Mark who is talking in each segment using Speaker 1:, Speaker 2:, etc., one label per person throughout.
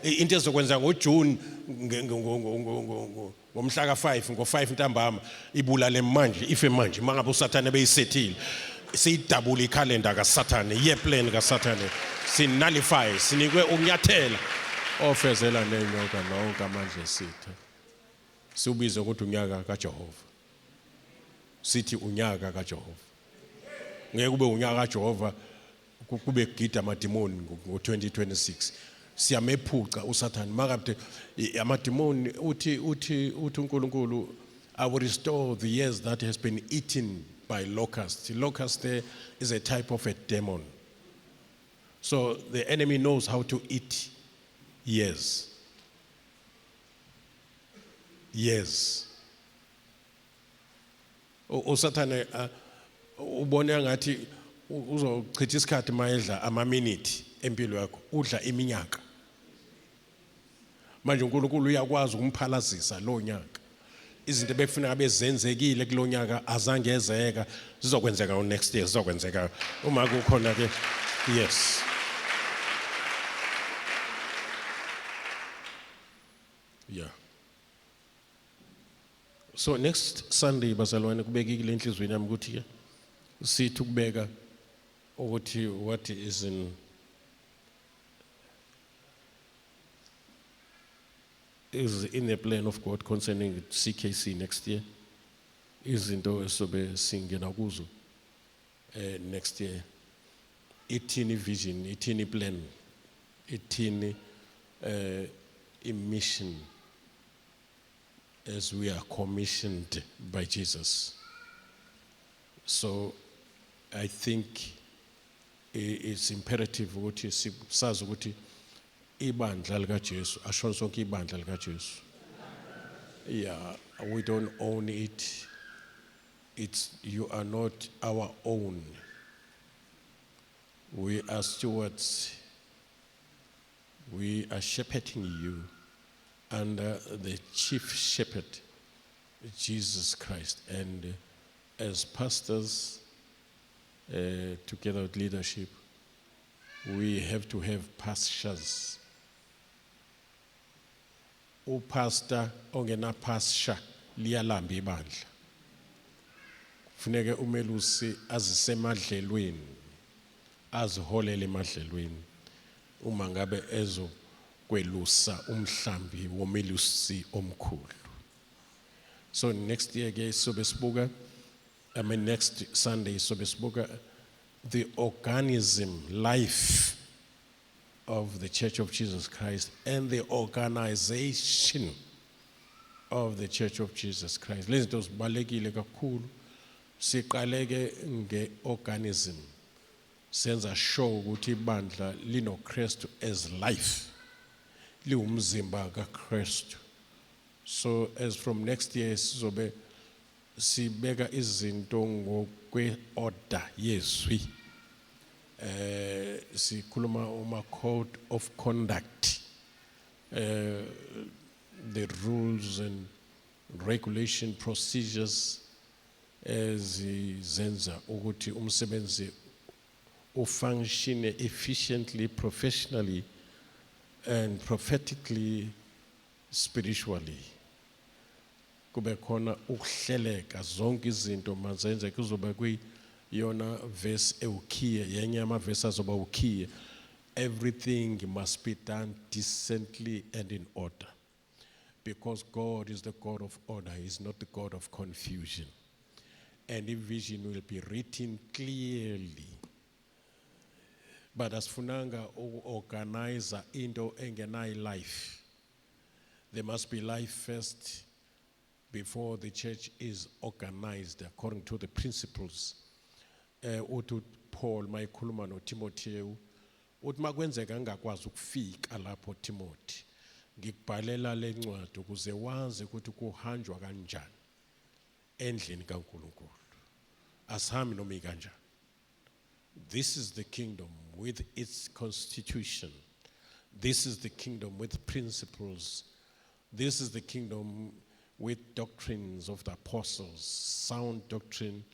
Speaker 1: into ezokwenza ngoJune ngomhla ka5 ngo5 ntambama ibulale manje ife manje mangabe uSathane beyisethile siyidabula ikhalenda kaSathane yeplan kaSathane sinullify sinikwe ukunyathela ofezela nenyoka nonke amandla esithe siubize ukuthi unyaka kaJehova sithi unyaka kaJehova ngeke kube unyaka kaJehova kube gida amadimoni ngo2026 siyamephuca uSathane makabe amadimoni uthi uNkulunkulu I will restore the years that has been eaten by locusts. Locust there is a type of a demon. So the enemy knows how to eat years. Years. uSathane ubone ngathi uzochitha isikhathi mayedla ama-minute empilo yakho udla iminyaka manje uNkulunkulu uyakwazi ukumphalazisa lo nyaka izinto ebefuna ngabe zenzekile kulo nyaka azangezeka zizokwenzeka next year zizokwenzeka uma kukhona ke yes yeah. So next Sunday bazalwane kubekile enhlizweni yami ukuthi ke sithi ukubeka ukuthi what is in the plan of God concerning CKC next year. Izinto esobe singena kuzo next year. Ithini vision, ithini plan, ithini mission as we are commissioned by Jesus. So I think it's imperative ukuthi sazi ukuthi ibandla lika Jesu ashona sonke ibandla lika Jesu. Yeah, we don't own it. You are not our own. We are stewards. We are shepherding you under the chief shepherd, Jesus Christ. And as pastors, together with leadership, we have to have pastures. Pastor ongena pasture liyalamba ibandla. Funeke umelusi azisemadlelweni, aziholele emadlelweni. Uma ngabe ezokwelusa umhlambi womelusi omkhulu. So next year ke sobe sibuka next Sunday sobe sibuka the organism, life of the Church of Jesus Christ and the organization of the Church of Jesus Christ. Lezi zinto zibalekile kakhulu. Siqaleke ngeorganism. Senza show ukuthi ibandla lino Christ as life. Liumzimba kaKristu. So as from next year sizobe sibeka izinto ngokwe-order yezwi. Sikhuluma uma code of conduct, the rules and regulation procedures ezizenza ukuthi umsebenzi ufunction efficiently, professionally and prophetically, spiritually. Kube khona ukuhleleka zonke izinto mazenze kuzoba kuyiyona verse ewukhiye yenye ama-verse azoba ukhiye. Everything must be done decently and in order, because God is the God of order. He is not the God of confusion. And the vision will be written clearly. But as funanga organizer into engenai life, there must be life first before the church is organized according to the principles. Uthi Paul mayikhuluma noTimotheo uthi makwenzeka ngakwazi ukufika lapho Timothy ngikubhalela lencwadi ukuze wazi ukuthi kuhanjwa kanjani endlini kaNkulunkulu asihambi noma ikanjani. This is the kingdom with its constitution. This is the kingdom with principles. This is the kingdom with doctrines of the apostles, sound doctrine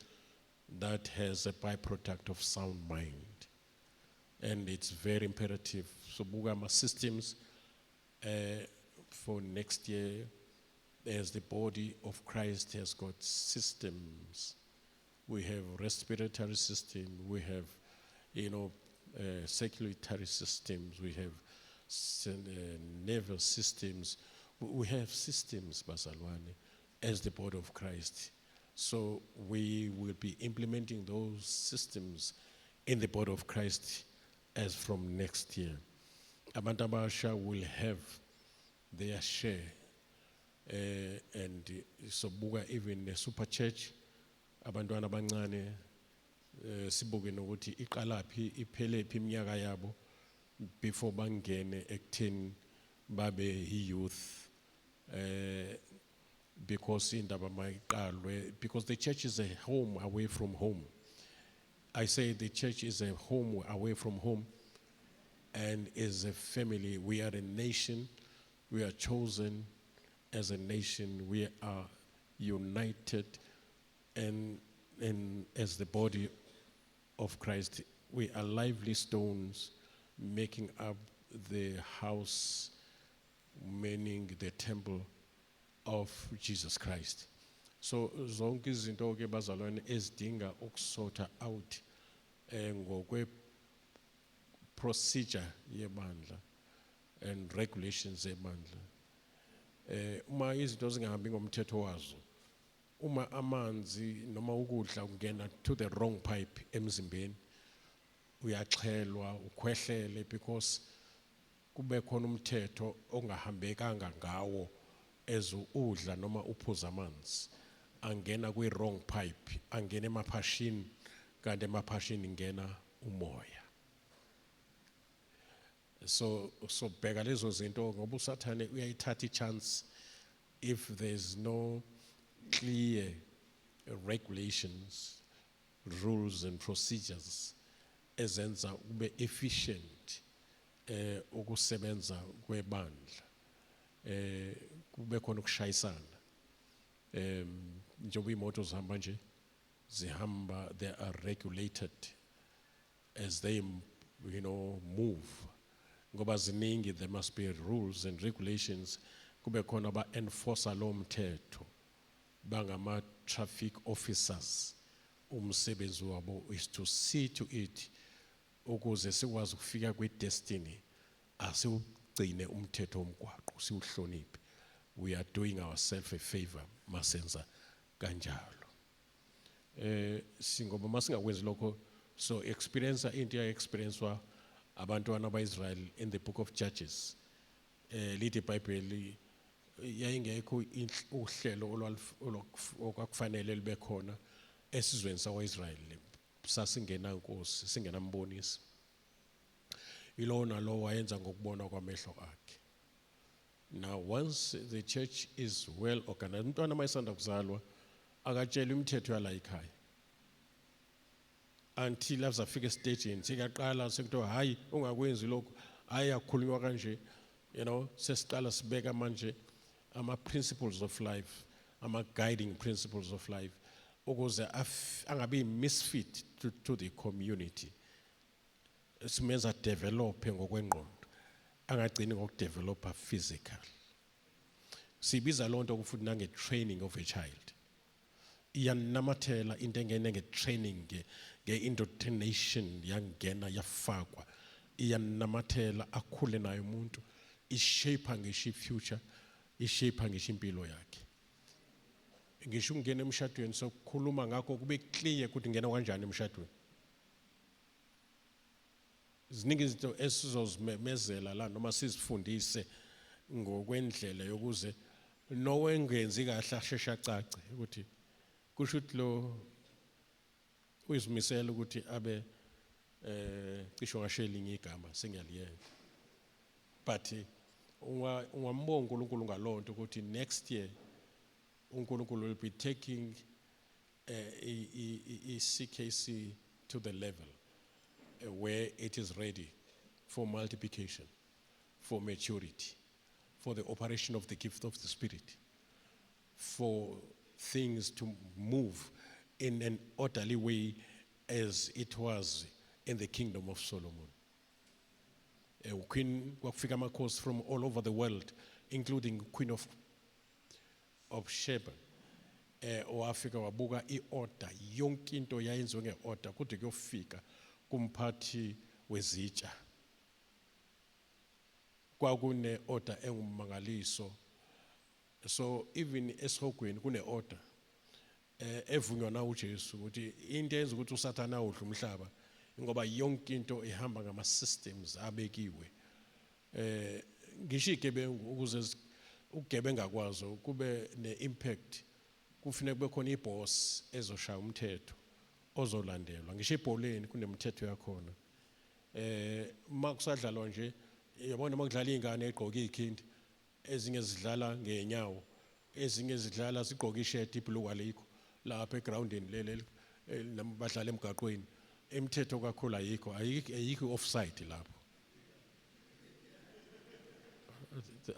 Speaker 1: that has a byproduct of sound mind. And it's very imperative. So Bugama systems for next year, as the body of Christ has got systems. We have respiratory system, we have, circulatory systems, we have nervous systems. We have systems, Bazalwane, as the body of Christ. So we will be implementing those systems in the body of Christ as from next year. Abantu abasha will have their share, and sobuka even the super church, abantwana abancane sibuke nokuthi iqalaphi iphelephi iminyaka yabo before bangene ekutheni babe youth, because indaba mayiqalwe, because the church is a home away from home. I say the church is a home away from home and is a family. We are a nation. We are chosen as a nation. We are united, and as the body of Christ, we are lively stones making up the house, meaning the temple of Jesus Christ. So zonke izinto ke bazalwane ezidinga ukusota out ngokwe procedure yebandla and regulations yebandla. Uma izinto zingahambi ngomthetho wazo, uma amanzi noma ukudla ungena to the wrong pipe emzimbeni, uyaxhelwa ukhwehlele because kube khona umthetho ongahambekanga ngawo as udla noma uphuza amanzi, angena kwi wrong pipe, angena emaphashini, kanti emaphashini ingena umoya. So bheka lezo zinto ngoba usathane uyayithatha ichance if there's no clear regulations, rules and procedures ezenza kube efficient ukusebenza kwebandla, kube khona ukushayisana. Njengoba imoto zihamba nje zihamba, they are regulated as they move. Ngoba ziningi, there must be rules and regulations. Kube khona ba enforcer lo mthetho bangama traffic officers. Umsebenzi wabo is to see to it ukuze sikwazi ukufika kwi destiny, asiugcine umthetho omgwaqo, siuhloniphe. We are doing ourselves a favor masenza kanjalo. Singoba masingakwenzi lokho, so experience into experiencewa abantwana ba-Israel in the book of Judges. Lithi iBhayibheli yayingekho uhlelo okwakufanele libe khona esizweni sakwa-Israyeli, sasingena nkosi, singenambonisi. Ilo nalo wayenza ngokubona kwamehlo akhe. Now once the church is well organized, umntwana mayisanda kuzalwa akatshela imithetho yala ekhaya until afika esitejini sikaqala sekuthiwa hayi ungakwenzi lokho, hayi akukhulunywa kanje, sesiqala sibeka manje ama principles of life, ama guiding principles of life ukuze angabi misfit to the community. Simenza develop ngokwengqondo, angagcini ngokudevelopa physical. Sibiza lonto kufuthi nange training of a child. Iyanamathela into engene nge training nge indoctrination yangena yafakwa. Iyanamathela akhule nayo umuntu, ishape ngisho future, ishape ngisho impilo yakhe. Ngisho ungena emshadweni sokukhuluma ngakho kube clear ukuthi ngena kanjani emshadweni. Ziningi izinto esizozimemezela la noma sizifundise ngokwendlela yokuze nowengenzi kahle asheshe acace ukuthi kusho ukuthi lo uyizimisela ukuthi abe cisho ngashela inye igama sengiyaliyeka. But ungambonga uNkulunkulu ngalonto ukuthi next year uNkulunkulu will be taking CKC to the level where it is ready for multiplication, for maturity, for the operation of the gift of the Spirit, for things to move in an orderly way as it was in the kingdom of Solomon. Queen kwafika amakhosi from all over the world, including Queen of Sheba. Owafika wabuka i-order yonke into yayenziwe nge-order kude kuyofika kumphathi wezitsha. Kwakune order engumangaliso. So even esihogweni kune order evunywa na uJesu ukuthi into eyenza ukuthi uSathana udla umhlaba ngoba yonke into ihamba ngama systems abekiwe. Ngisho igebengu ukuze ugebenga kwazo kube ne-impact kufanele kube khona iboss ezoshaya umthetho ozolandelwa. Ngisho ebholeni kunemithetho yakhona. Makusadlalwa nje yabona makudlala izingane egqoka ikhindi ezinye zidlala ngenyawo ezinye zidlala sigqoka ishirt ibhlue alikho lapha egroundini lele badlala emgaqweni imithetho kakhulu ayikho offside lapho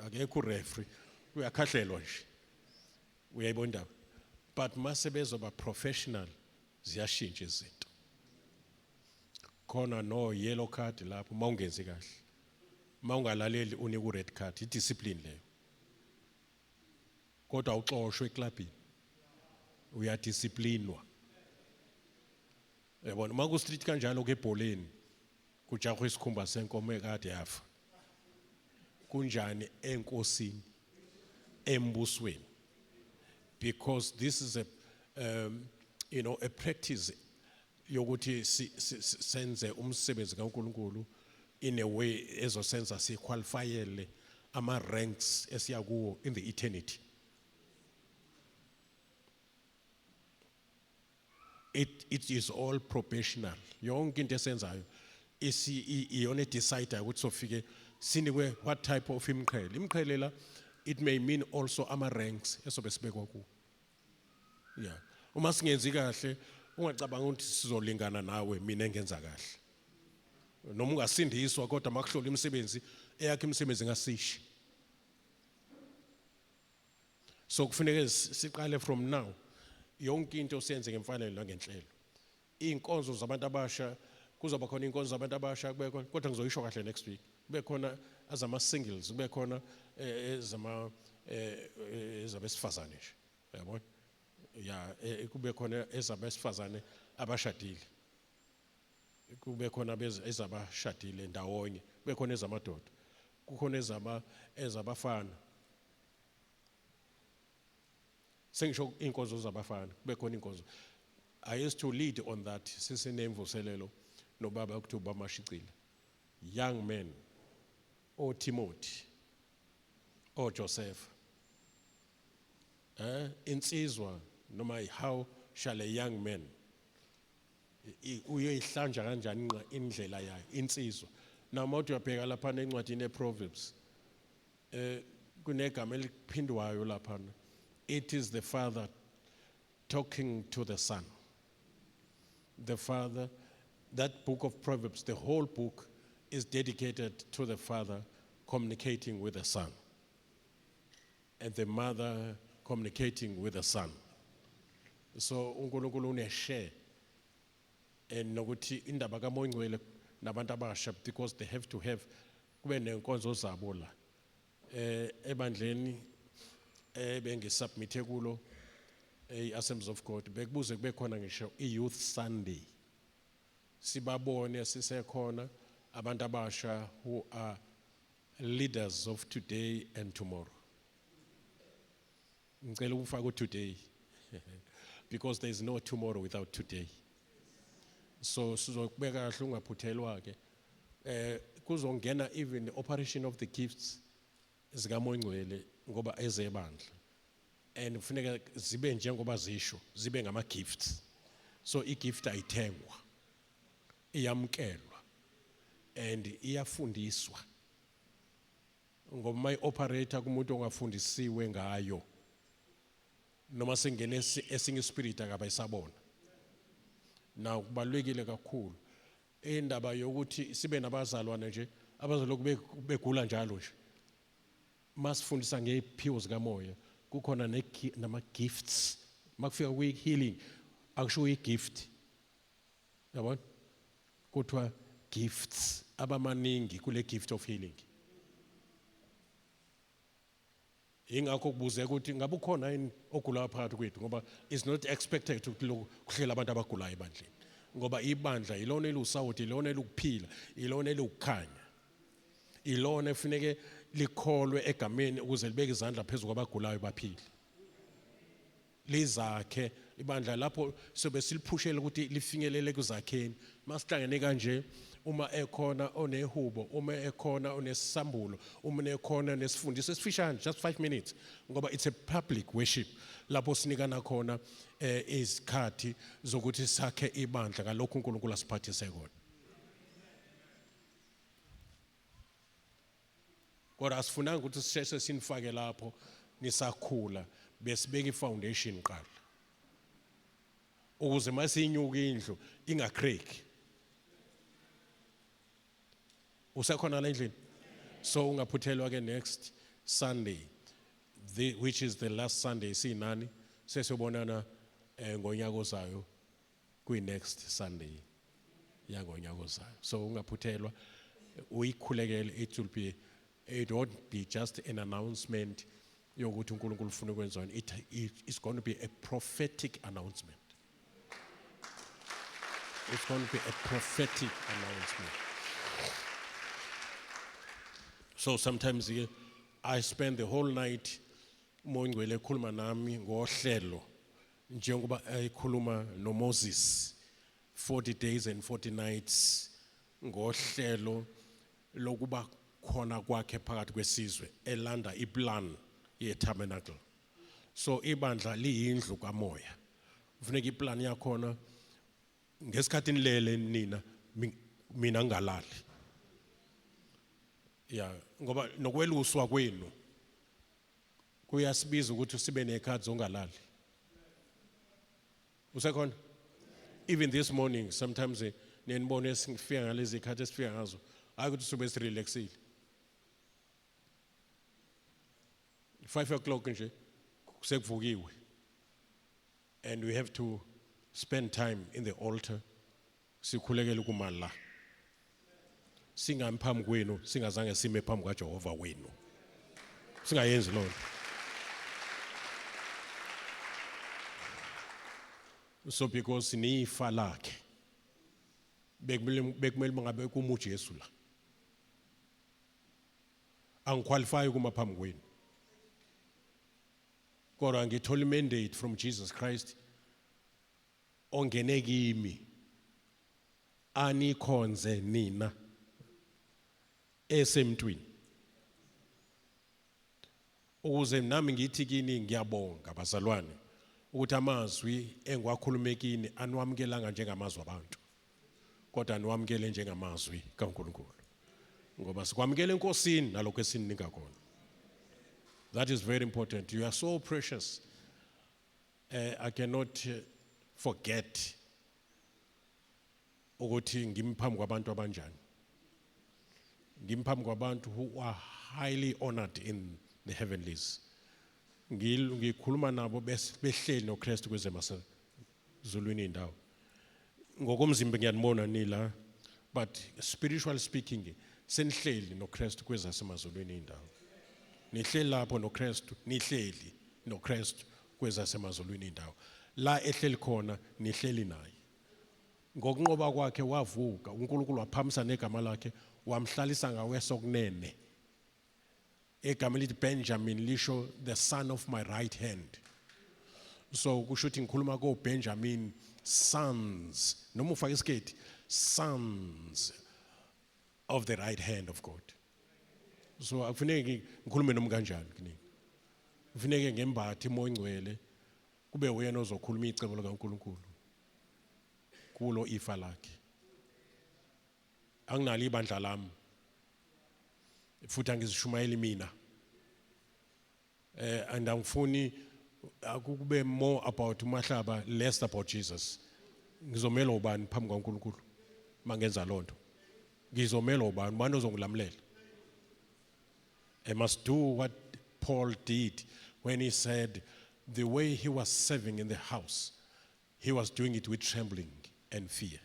Speaker 1: akekho referee uyakhahlelwa nje uyayibona indaba but mase bezoba professional ziyashintsha izinto khona no yellow card lapho mawungenzi kahle mawungalaleli unika red card idiscipline leyo kodwa awuxoshwe eklabini uyadisciplinwa yabona maku street kanjalo ke ebholeni kujahwe isikhumba senkomo ekade yafa kunjani enkosini embusweni because this is a a practice yokuthi senze umsebenzi kaNkulunkulu in a way ezosenza siqualifyele ama ranks esiyakuwo in the eternity. It is all probational. Yonke into esenzayo iyona decide ukuthi sofike sinikwe what type of imqhele. Imqhele la it may mean also ama ranks esobe sibekwa ku. Yeah. Uma singenzi kahle ungacabanga ukuthi sizolingana nawe mina engenza kahle. Noma ungasindiswa kodwa makuhlola imisebenzi eyakhe imisebenzi ngasishi. So kufanele siqale from now yonke into siyenze ngemfanelo nangenhlelo. Inkonzo zabantu abasha kuzoba khona inkonzo zabantu abasha kube khona kodwa ngizoyisho kahle next week. Kube khona azama singles, kube khona ezabesifazane nje. Yabona? Ya kube khona ezabesifazane abashadile. Kube khona ezabashadile ndawonye, kube khona ezamadoda. Kukhona ezabafana. Sengisho inkonzo zabafana, kube khona inkonzo. I used to lead on that sisenemvuselelo nobaba okuThuba Mashicile. Young men, or Timothy, or Joseph. Insizwa noma how shall a young man uyoyihlanja kanjani indlela yayo insizwa. Now mawuthi uyabheka lapha encwadini eProverbs kunegama eliphindwayo lapha. It is the father talking to the son. The father, that book of Proverbs, the whole book is dedicated to the father communicating with the son and the mother communicating with the son. So uNkulunkulu une-share and nokuthi indaba kaMoyingcwele nabantu abasha because they have to have kube nenkonzo zabo la ebandleni bengisubmithe kulo Assemblies of God bekubuze kube khona ngisho i-Youth Sunday sibabone sisekhona abantu abasha who are leaders of today and tomorrow. Ngicela ukufaka today because there is no tomorrow without today. So sizokubeka kahle ungaphuthelwa ke kuzongena even the operation of the gifts zikaMoyingcwele ngoba ezebandla and kufuneka zibe njengoba zisho zibe ngama gifts. So igift ayithengwa iyamkelwa and iyafundiswa ngoba may operator kumuntu ongafundisiwe ngayo noma sengene esinye spirit akabayisabona. Now kubalulekile kakhulu indaba yokuthi sibe nabazalwane nje abazoloku begula njalo nje. Masifundisa ngeziphiwo zikamoya kukhona nama gifts makufika kwi healing akusho igift yabona kuthiwa gifts abamaningi kule gift of healing. Ingakho kubuzeka ukuthi ngabe ukhona yini ogulayo phakathi kwethu ngoba it's not expected ukuthi kuhlela abantu abagulayo ebandleni ngoba ibandla ilona elusawuthi ilona elukuphila ilona elukukhanya ilona efuneke likholwe egameni ukuze libeke izandla phezulu kwabagulayo baphile lizakhe ibandla lapho sobe siliphushela ukuthi lifinyelele kuzakheni masihlangene kanje uma ekhona onehubo uma ekhona onesambulo uma ekhona nesifundiso esifishane just 5 minutes ngoba it's a public worship lapho sinikana khona izikhathi zokuthi sakhe ibandla ngalokho uNkulunkulu asiphathise khona kodwa asifunanga ukuthi sisheshe sinifake lapho nisakhula besibeka ifoundation qala ukuze masiyinyuka indlu ingacrack usekhona la endlini so ungaphuthelwa ke next Sunday which is the last Sunday sinani sesiyobonana ngonyaka ozayo kwi next Sunday yangonyaka ozayo so ungaphuthelwa uyikhulekele it won't be just an announcement yokuthi uNkulunkulu ufuna ukwenzani it's going to be a prophetic announcement it's going to be a prophetic announcement so sometimes I spend the whole night Moyingcwele ekhuluma nami ngohlelo njengoba ekhuluma noMoses 40 days and 40 nights ngohlelo lokuba khona kwakhe phakathi kwesizwe elanda iplan ye-tabernacle so ibandla liyindlu kamoya ufuneka iplan yakhona ngesikhathi nilele nina mina ngalali ngoba nokweluswa kwenu kuyasibiza ukuthi sibe nekhathi zongalali usekhona even this morning sometimes nenibone esifika ngalezi khathi esifika ngazo akuthi sube sirelaxile 5:00 nje sekuvukiwe and we have to spend time in the altar sikhulekela kumala singamphambi kwenu singazange sime phambi kaJehova wenu singayenzi lo so because nifa lakhe bekumele bangabe kuma uJesu la angiqualify kuma phambi kwenu kodwa ngithola mandate from Jesus Christ ongene kimi anikhonze nina esemntwini ukuze nami ngithi kini ngiyabonga bazalwane ukuthi amazwi engwakhulumekini anwamkelanga njengamazwi abantu kodwa anwamkele njengamazwi kaNkulunkulu ngoba sikwamkele enkosini nalokho esininika khona that is very important you are so precious I cannot forget ukuthi ngimphambi kwabantu abanjani ngimphambi kwabantu who are highly honored in the heavenlies ngikhuluma nabo behleli noKristu kwezemazulwini indawo ngokomzimba ngiyanibona nila but spiritually speaking senihleli noKristu kwezasemazulwini indawo nihleli lapho noKristu nihleli noKristu kwezasemazulwini indawo la ehleli khona nihleli naye ngokunqoba kwakhe wavuka uNkulunkulu waphamisa negama lakhe wamhlalisa ngawe sokunene egama lithi Benjamin lisho the son of my right hand so kusho ukuthi ngikhuluma ko Benjamin sons noma ufaka isiketi sons of the right hand of God so akufuneki ngikhulume noma kanjani kini kufuneke ngembathi Moyingcwele kube uyena ozokhuluma icebo likaNkulunkulu kulo ifa lakhe anginalo ibandla lami futhi angizishumayeli mina and angifuni akube more about uMahlaba less about Jesus ngizomela ubani phambi kwaNkulunkulu mangenza lonto ngizomela ubani ozongilamulela I must do what Paul did when he said the way he was serving in the house he was doing it with trembling and fear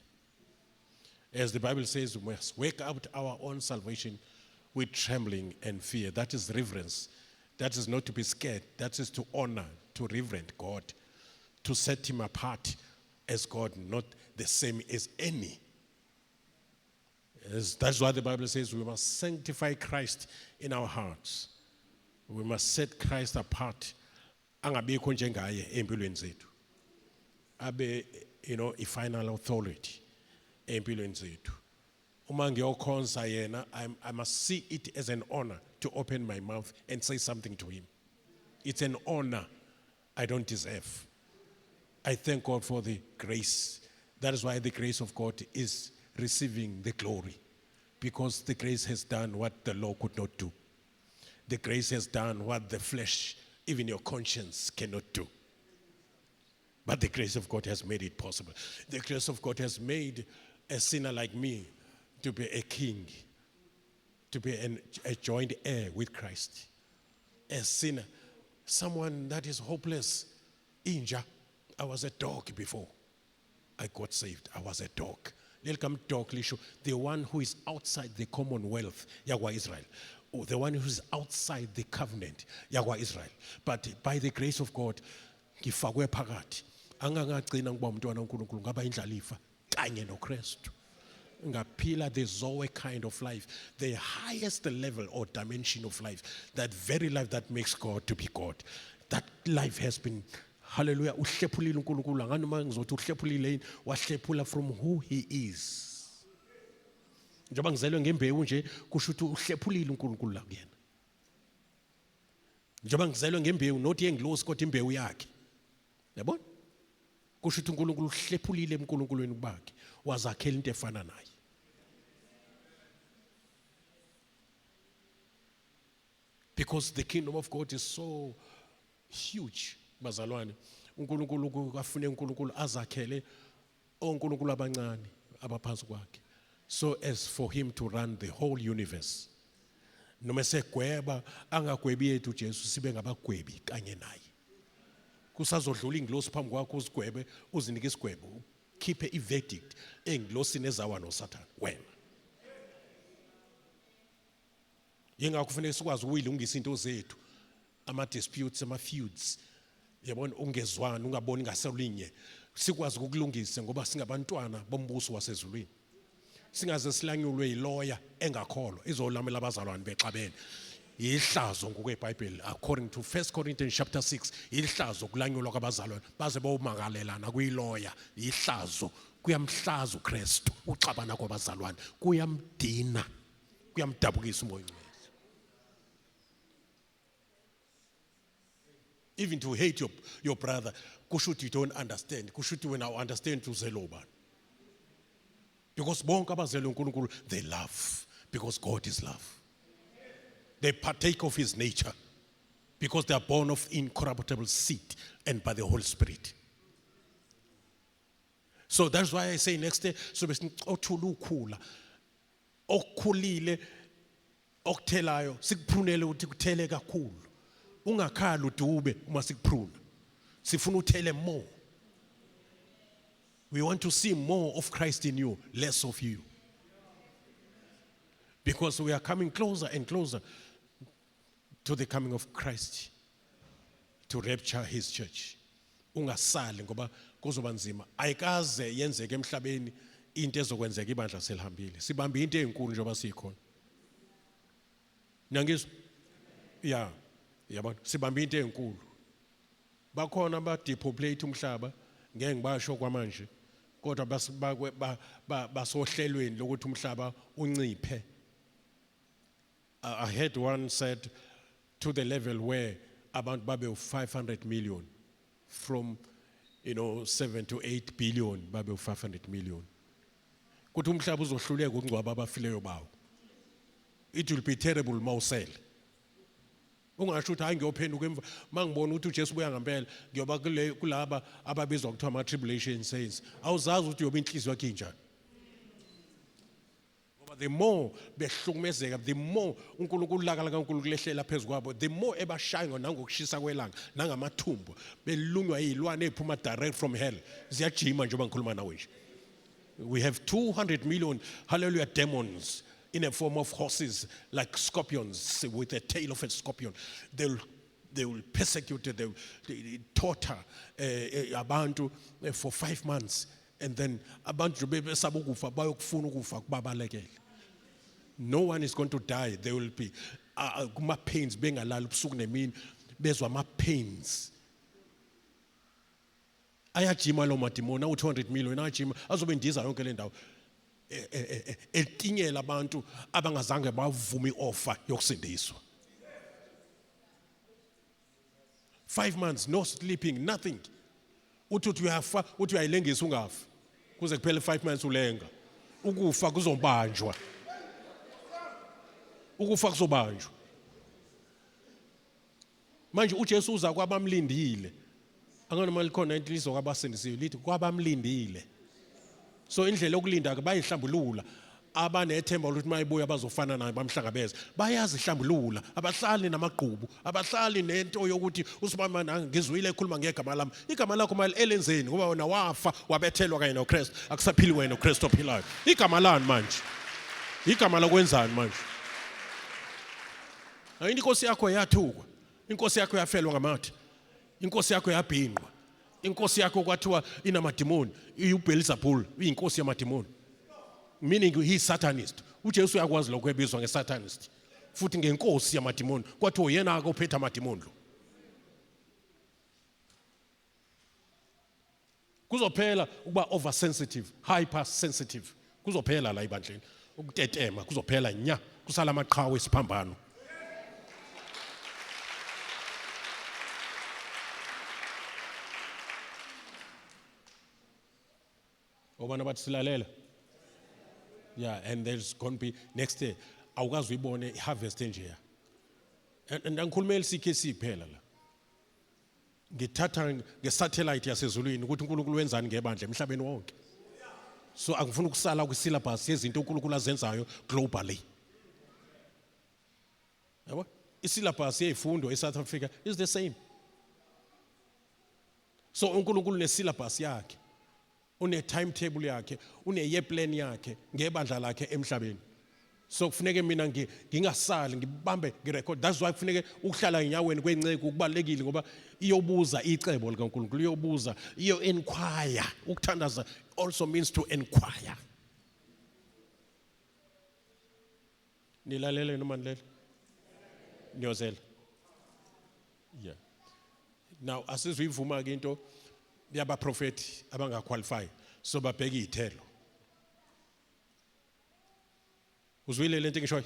Speaker 1: As the Bible says, we must work out our own salvation with trembling and fear. That is reverence. That is not to be scared. That is to honor, to reverend God, to set him apart as God, not the same as any. That's why the Bible says we must sanctify Christ in our hearts. We must set Christ apart. Angabikho njengaye empilweni zethu. Abe, a final authority empilweni zethu. Uma ngiyokhonza yena, I must see it as an honor to open my mouth and say something to him. It's an honor I don't deserve. I thank God for the grace. That is why the grace of God is receiving the glory, because the grace has done what the law could not do. The grace has done what the flesh, even your conscience, cannot do. But the grace of God has made it possible. The grace of God has made a sinner like me to be a king, to be a joint heir with Christ. A sinner, someone that is hopeless. Inja, I was a dog before I got saved. I was a dog. The one who is outside the commonwealth, Yahweh Israel. Or the one who is outside the covenant, Yahweh Israel. But by the grace of God, ngifakwe phakathi. Angangagcina ngiba umntwana kaNkulunkulu ngaba indlalifa kanye noKristu. Ngaphila the Zoe kind of life, the highest level or dimension of life, that very life that makes God to be God. That life has been, hallelujah, uhlephulile uNkulunkulu. Anganoma ngizothi uhlephulile wahlephula from who he is. Njengoba ngizelwe ngembewu nje kusho ukuthi uhlephulile uNkulunkulu la kuyena. Njengoba ngizelwe ngembewu not yengilosi kodwa imbewu yakhe. Yabona? Kusho ukuthi uNkulunkulu uhlephulile eNkulunkulweni bakhe wazakhela into efana naye. Because the kingdom of God is so huge, bazalwane. uNkulunkulu afune uNkulunkulu azakhele oNkulunkulu abancane abaphansi kwakhe, so as for him to run the whole universe. Noma segweba angagwebi yethu Jesu sibe ngabagwebi kanye naye. Kusazodlula ingilosi phambi kwakho uzigwebe uzinike isigwebo, keep a verdict engilosini ezawa noSathane wena. Yengakho kufanele sikwazi ukuyilungisa into zethu, ama disputes, ama feuds, yabona, ungezwani, ungaboni ngaselinye, sikwazi ukulungisa ngoba singabantwana bombuso wasezulwini. Singaze silanyulwe yiloya engakholwa izolamela abazalwane bexabene. Ihlazo ngokweBhayibheli according to 1 Corinthians chapter 6, ihlazo kulanyulwa kwabazalwane baze bawumangalelana kuyiloya. Ihlazo kuyamhlaza uKristu, uxabana kwabazalwane kuyamdina, kuyamdabukisa umoya. Even to hate your brother, kushuthi you don't understand. Kushuthi when I understand to zeloba. Because bonke abazalwane uNkulunkulu, they love because God is love. They partake of his nature because they are born of incorruptible seed and by the Holy Spirit. So that's why I say next day, so othulukhula okukhulile okuthelayo sikuprunele ukuthi kuthele kakhulu. Ungakhala udube uma sikupruna. Sifuna uthele more. We want to see more of Christ in you, less of you. Because we are coming closer and closer to the coming of Christ, to rapture his church. Ungasali ngoba kuzoba nzima. Ayikaze yenzeke emhlabeni into ezokwenzeka ibandla selihambile. Sibambe into enkulu njengoba sikhona. Nangizwa? Yeah. Yabona, sibambe into enkulu. Bakhona abadepopulate umhlaba, ngeke ngibasho kwamanje. Kodwa basohlelweni lokuthi umhlaba unciphe. I heard one said to the level where about 500 million from 7 to 8 billion 500 million. Kuthi umhlaba uzohluleka ukungcwaba abafileyo bawo. It will be terrible mawusele. Ungasho ukuthi hayi ngiyophenduka emva mangibona ukuthi uJesu buya ngempela ngiyoba kulaba ababizwa kuthiwa ama tribulation saints. Awuzazi ukuthi uyoba inhliziyo yakhe injani. Ngoba the more behlukumezeka, the more uNkulunkulu lakala kaNkulunkulu lehlela phezukwabo, the more ebashaywa nangokushisa kwelanga nangamathumbu belunywa yizilwane eziphuma direct from hell. Ziyajima njengoba ngikhuluma nawe nje. We have 200 million, hallelujah, demons in a form of horses, like scorpions, with the tail of a scorpion. They will persecute, they will torture abantu for 5 months. And then abantu besaba ukufa bayokufuna ukufa kubabalekele. No one is going to die. There will be pains bengalala ubusuku nemini bezwa ama-pains. Ayajima lo madimoni awu-200 million ayajima azobe ndiza yonke le ndawo etinyela abantu abangazange bavuma i-offer yokusindiswa. 5 months, no sleeping, nothing. Uthi uyayilengisa ungafi kuze kuphele 5 months ulenga. Ukufa kuzobanjwa. Ukufa kuzobanjwa. Manje uJesu uza kwabamlindile. Anganoma likhona inhliziyo kwabasindisiwe lithi kwabamlindile. So indlela yokulinda ke bayihlambulula. Abanethemba ukuthi mayibuya bazofana naye bamhlangabeze. Bayazihlambulula, abahlali namagqubu, abahlali nento yokuthi uSibama ngizwile ekhuluma ngegama lami. Igama lakho mali elenzeni ngoba wena wafa wabethelwa kanye noKristu. Akusaphili wena uKristu ophilayo. Igama lani manje? Igama lakwenzani manje? Ayini inkosi yakho yathukwa. Inkosi yakho yafelwa ngamathe. Inkosi yakho yabhinqwa. Inkosi yakho kwathiwa inamadimoni. uBeelzebul uyinkosi yamadimoni. Meaning he is Satanist. uJesu uyakwazi lokho ebizwa ngeSatanist. Futhi ngenkosi yamadimoni. Kwathiwa yena akophetha amadimoni lo. Kuzophela ukuba oversensitive, hypersensitive. Kuzophela la ibandleni. Ukutetema kuzophela nya. Kusala amaqhawe esiphambano. Obana bathi silalela. Yeah, and there's going to be next year awukazi uyibone harvest nje. And angikhuluma eLCKC phela la. Ngithatha ngesatellite yasezulwini ukuthi uNkulunkulu wenzani ngebandla emhlabeni wonke. So akufuna ukusala kwisyllabus yezinto uNkulunkulu azenzayo globally. Yabo? Isyllabus yezifundo eSouth Africa is the same. So uNkulunkulu nesyllabus yakhe. Une timetable yakhe, une year plan yakhe ngebandla lakhe emhlabeni. So kufuneke mina ngingasali ngibambe ngirecord. That's why kufuneke ukuhlala enyaweni kwenceke ukubalekile ngoba iyobuza icebo likaNkulunkulu, iyobuza, iyo inquire. Ukuthandaza also means to inquire. Nilalele noma nilele? Niyozela. Yeah. Now asizuyivuma ke into yaba prophet abanga qualify so babheka izithelo. Uzwile lento ngishoyo?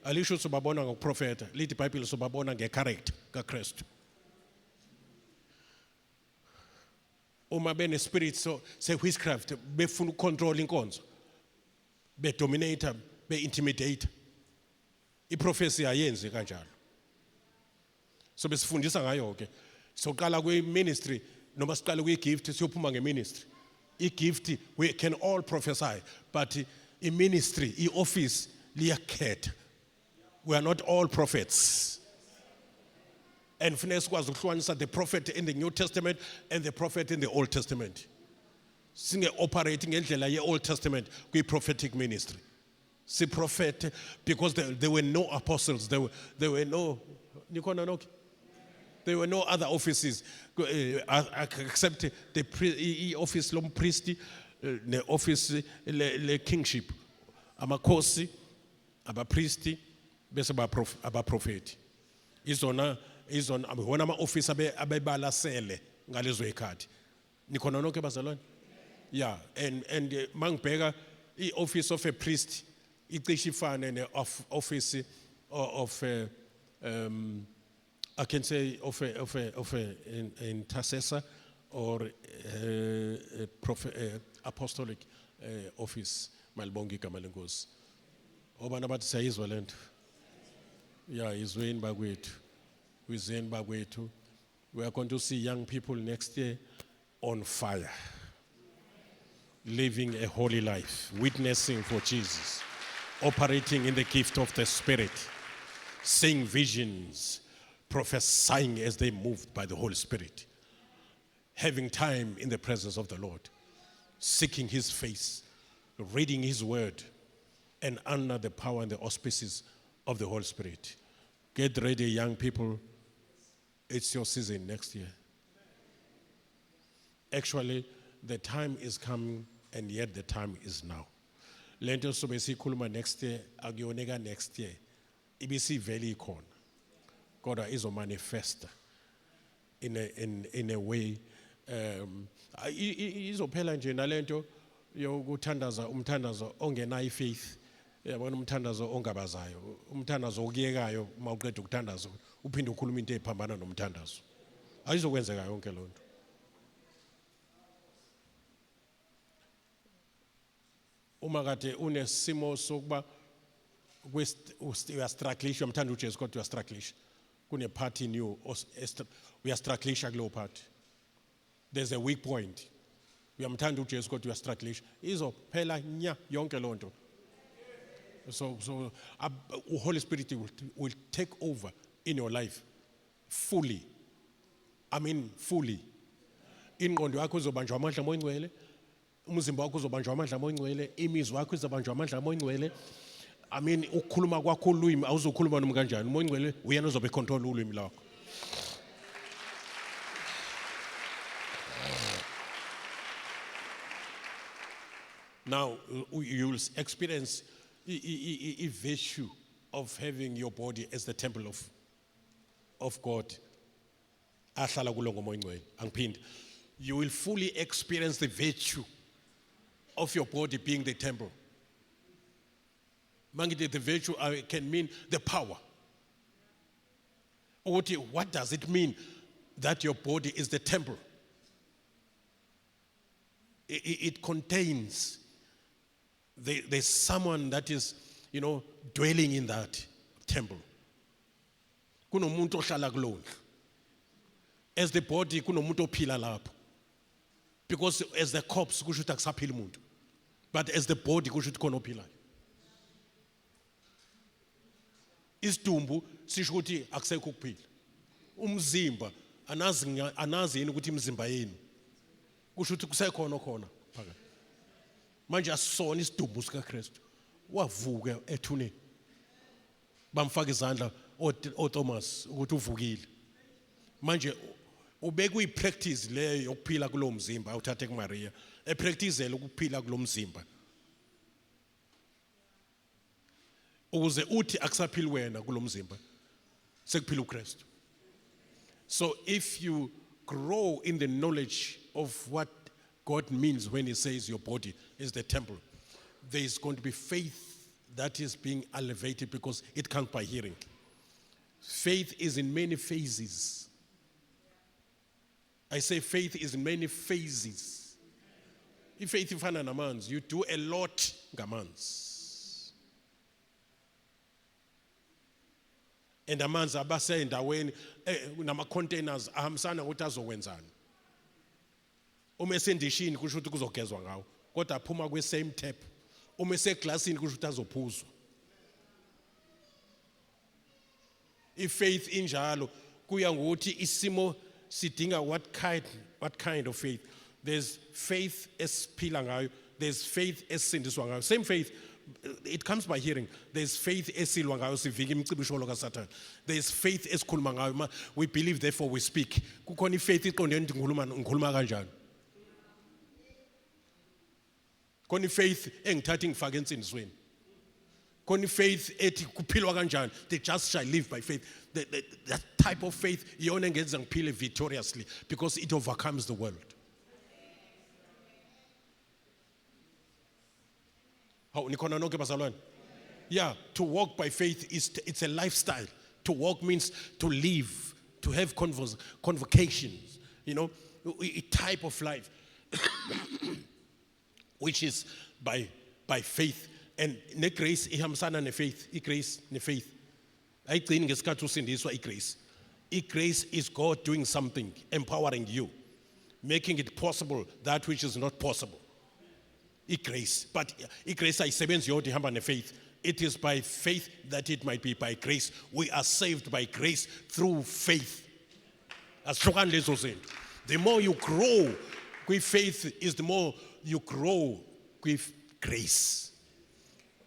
Speaker 1: Alisho sobabona ngokuprofeta, lithi iBhayibheli sobabona ngecharacter kaKristu. Uma bene spirit so say witchcraft befuna ukucontrol inkonzo. Be dominator, be intimidator. Iprofesi ayenzi kanjalo. So besifundisa ngayo ke. So qala kwe ministry noma siqale kwi-gift siyophuma nge-ministry. I-gift we can all prophesy, but i-ministry, i-office liyakhetha. We are not all prophets. And funeka sikwazi ukuhlukanisa the prophet in the New Testament and the prophet in the Old Testament. Singe operating ngendlela ye-Old Testament kwi-prophetic ministry. Si prophet because there were no apostles, there were no nikhona nokho. There were no other offices except the office lompriesti, the office le kingship. Amakhosi, abapriesti, bese abaprofeti. Izona abona ama office abebalasele ngalezo ikhathi. Nikhona nonke bazalwane? Yeah, and mangibheka i-office of a priest icishe ifane ne-office of I can say of an intercessor or apostolic office. Malibongi igama lenkosi. Obana bathi siyayizwa lento. Yeah, izweni bakwethu. Wizweni bakwethu. We are going to see young people next year on fire. Living a holy life, witnessing for Jesus, operating in the gift of the Spirit, seeing visions, prophesying as they moved by the Holy Spirit, having time in the presence of the Lord, seeking His face, reading His Word, and under the power and the auspices of the Holy Spirit. Get ready, young people. It's your season next year. Actually, the time is coming, and yet the time is now. Lento sobe sikhuluma next year, akuyoneka next year. Ibisivele ikhona. Kodwa izomanifesta in a way izophela nje nalento yokuthandaza umthandazo ongenayo ifaith. Yabona umthandazo ongabazayo, umthandazo okuyekayo mawuqeda ukuthandaza uphinde ukhuluma into eziphambana nomthandazo. Ayizokwenzeka yonke lonto. Uma kade unesimo sokuba uyastrugglisha umthanda uJesu kodwa uyastrugglisha. Kune part in you uyastrugglisha kuleyo part. There's a weak point. Uyamthanda uJesu kodwa uyastrugglisha. Izophela nya yonke lonto. So Holy Spirit will take over in your life fully. I mean fully. Ingqondo yakho izobanjwa amandla moyingcwele, umzimba wakho uzobanjwa amandla moyingcwele, imizwa yakho izobanjwa amandla moyingcwele. I mean ukukhuluma kwakho ulwimi awuzokhuluma noma kanjani, moyingcwele uyena ozobe control ulwimi lakho. Now you will experience a virtue of having your body as the temple of God. You will fully experience the virtue of your body being the temple. The virtue can mean the power. What does it mean that your body is the temple? It contains, there's someone that is, dwelling in that temple. Kunomuntu ohlala kulona. As the body kunomuntu ophila lapho. Because as the corpse kusho ukuthi akusaphila umuntu. But as the body kusho ukuthi khona ophilayo. Isidumbu sisho ukuthi akusekho ukuphila. Umzimba anazi yini ukuthi imizimba yenu. Kusho ukuthi kusekhona khona phakathi. Manje asona isidumbu sika Kristu. Wavuka ethuneni. Bamfaka izandla oThomas ukuthi uvukile. Manje ubeka uyipractice leyo yokuphila kulo mzimba uthathe kuMaria. Epracticele ukuphila kulo mzimba. Ukuze uthi akusaphili wena kulo mzimba. Sekuphila uKristu. So if you grow in the knowledge of what God means when He says your body is the temple, there is going to be faith that is being elevated because it comes by hearing. Faith is in many phases. I say faith is in many phases. If faith ifana namanzi, you do a lot ngamanzi. And amanzi abase endaweni nama containers ahambisana ukuthi azokwenzani. Uma esendishini kusho ukuthi kuzogezwa ngawo, kodwa aphuma kwe same tap. Uma eseglassini kusho ukuthi azophuzwa. Faith injalo kuya ngokuthi isimo sidinga what kind of faith. There's faith esiphila ngayo, there's faith esindiswa ngayo. Same faith, it comes by hearing. There's faith esilwa ngayo sivika imicibisholo kaSathane. There's faith esikhuluma ngayo, we believe therefore we speak. Kukhona ifaith iqondene ngikhuluma kanjani. Khona faith engithatha ngifaka ensindisweni. Khona faith ethi kuphilwa kanjani, the just shall live by faith. That type of faith iyona engenza ngiphile victoriously because it overcomes the world. How nikhona nonke bazalwane? Yeah, to walk by faith it's a lifestyle. To walk means to live, to have convocations, a type of life which is by faith. And ne grace ihambisana ne faith, grace ne faith. Ayigcini ngesikhathi usindiswa igrace. Grace is God doing something, empowering you, making it possible that which is not possible. Grace, but grace ayisebenzi yodwa ihamba ne faith. It is by faith that it might be by grace. We are saved by grace through faith. Asihlukani lezo zinto. The more you grow with faith is the more you grow with grace.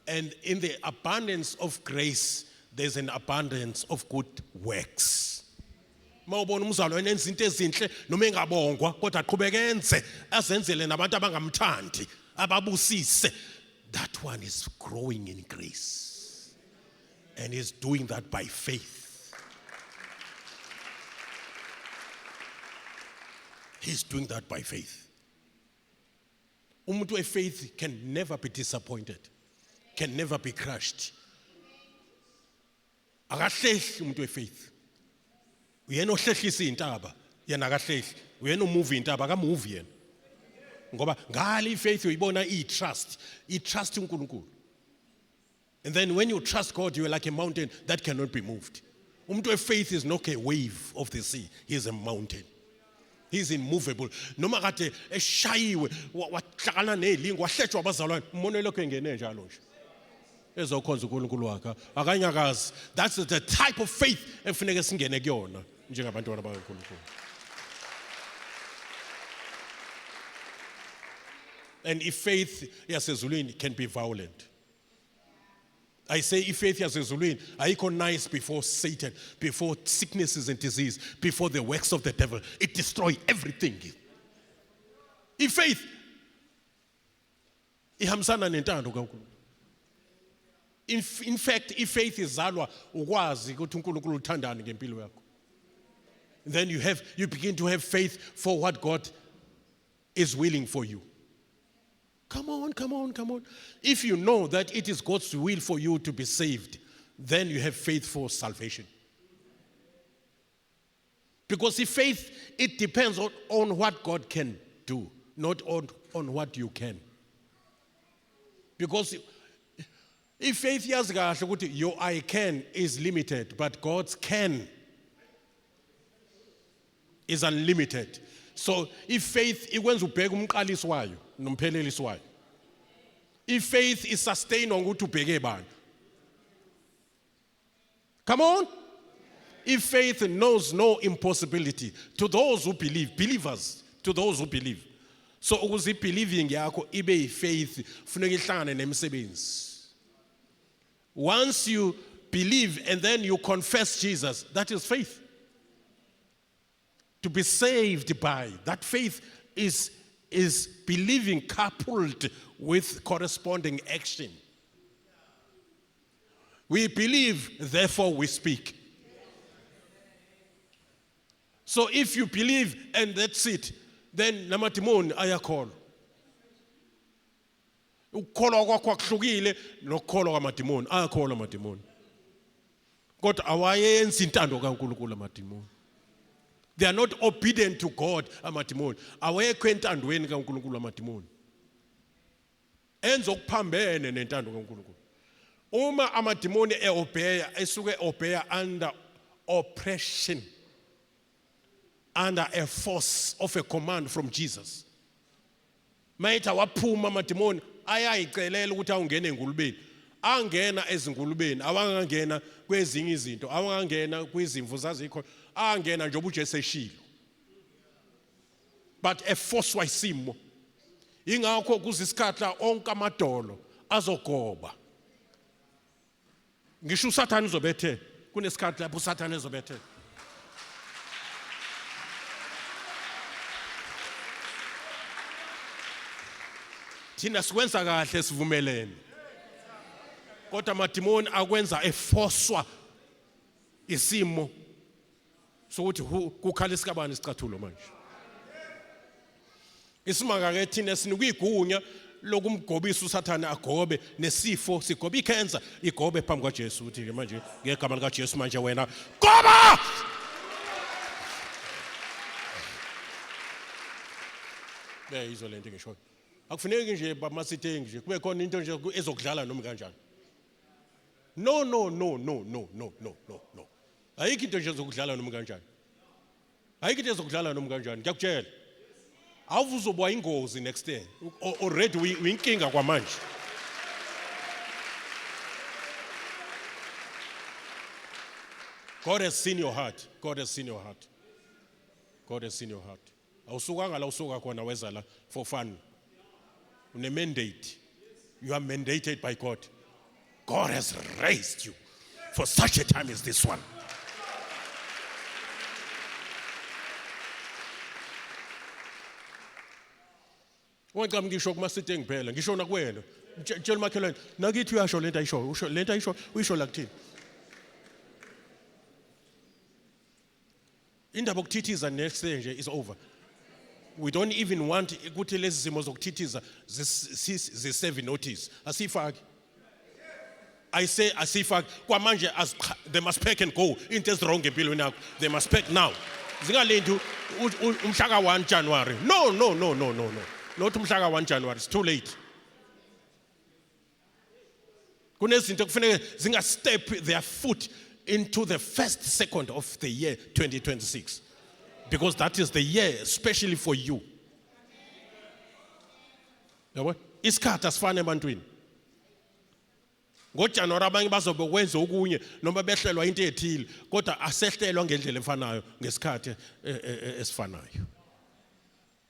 Speaker 1: And in the abundance of grace, there's an abundance of good works. Mawubona umzalwane enza into ezinhle noma engabongwa kodwa aqhubeke enze azenzele nabantu abangamthandi ababusise. That one is growing in grace. And is doing that by faith. He's doing that by faith. Umuntu faith can never be disappointed, can never be crushed. Akahlehli umuntu faith. Uyena ohlehlisa intaba, yena akahlehli. Uyena umove intaba, akamove yena. Ngoba ngale faith uyibona trust uNkulunkulu. And then when you trust God, you are like a mountain that cannot be moved. Umuntu faith is not a wave of the sea, he is a mountain. He is immovable. Noma kade eshayiwe wahlakana nelingo wahletshwa abazalwane, umbone lokho engene njalo nje. Ezokhonza uNkulunkulu wakhe akanyakazi. That's the type of faith efuneka singene kuyona njengabantwana bakaNkulunkulu. And if faith yasezulwini can be violent. I say if faith yasezulwini ayikho nice before Satan, before sicknesses and disease, before the works of the devil. It destroys everything. If faith ihambisana nentando kaNkulunkulu. In fact, if faith izalwa ukwazi ukuthi uNkulunkulu uthandani ngempilo yakho. Then you begin to have faith for what God is willing for you. Come on. If you know that it is God's will for you to be saved, then you have faith for salvation. Because if faith, it depends on what God can do, not on what you can. Because if faith your I can is limited, but God's can is unlimited. So if faith ikwenza ubheke umqalisi wayo nomphelelisi wayo. If faith is sustained ngokuthi ubheke bani. Come on. If faith knows no impossibility to those who believe, believers, to those who believe. So ukuze believing yakho ibe faith funeka ihlangane nemisebenzi. Once you believe and then you confess Jesus, that is faith. To be saved by that faith is believing coupled with corresponding action. We believe, therefore we speak. So if you believe and that's it, then namadimoni ayakholwa. Ukukholwa kwakho akuhlukile nokukholwa kwamadimoni, ayakholwa amadimoni. Kodwa awayenzi intando kaNkulunkulu amadimoni. They are not obedient to God, amadimoni. Awekho entandweni kaNkulunkulu amadimoni. Enza okuphambene nentando kaNkulunkulu. Uma amadimoni esuke obeya under oppression, under a force of a command from Jesus. Mayitha waphuma amadimoni ayayicelela ukuthi awungene engulubeni. Angena ezingulubeni, awangangena kwezinye izinto, awangangena kwizimvu zazikho, angena nje uJesu eshilo. But a force wayisimo. Ingakho kuzisikhatla onke amadolo azogoba. Ngisho uSathane uzobethe, kunesikhathi lapho uSathane ezobethe. Thina sikwenza kahle sivumelene. Kodwa amadimoni akwenza eforcwa isimo sokuthi kukhala isikabani isicathulo manje. Isimanga ke thina sinikuyigunya lokumgobisa uSathane agobe nesifo sigobe icancer igobe phambi kwaJesu uthi ke manje ngegama lika Jesu manje wena goba. Izolento ngisho. Akufuneki nje bamasithengi nje kube khona into nje ezokudlala noma kanjani. No. Ayikho into nje ezokudlala noma kanjani. Ayikho into ezokudlala noma kanjani. Ngiyakutshela. Awuzoba ingozi next day. Already uyinkinga kwamanje. God has seen your heart. God has seen your heart. God has seen your heart. Awusukanga la usuka khona weza la for fun. Une mandate. You are mandated by God. God has raised you for such a time as this one. Wonke ngisho kumasite ngiphela, ngisho nakuwena. Tshela umakhelwane, nakithi uyasho lento ayisho, usho lento ayisho, uyisho la kuthini? Indaba okuthithiza next nje is over. We don't even want ukuthi lezi zimo zokuthithiza zi-serve notice. Asifaki. I say asifaki. Kwamanje they must pack and go. Into is wrong empilweni yakho. They must pack now. Zingalindu umhlaka 1 January. No. Not umhlaka 1 January. It's too late. Kunezinto kufanele zinga step their foot into the first second of the year 2026. Because that is the year especially for you. Yabo? Isikhathi asifane ebantwini. NgoJanuary abanye bazobe kwenza okunye noma behlelwa into ethile kodwa asehlelwa ngendlela efanayo ngesikhathi esifanayo.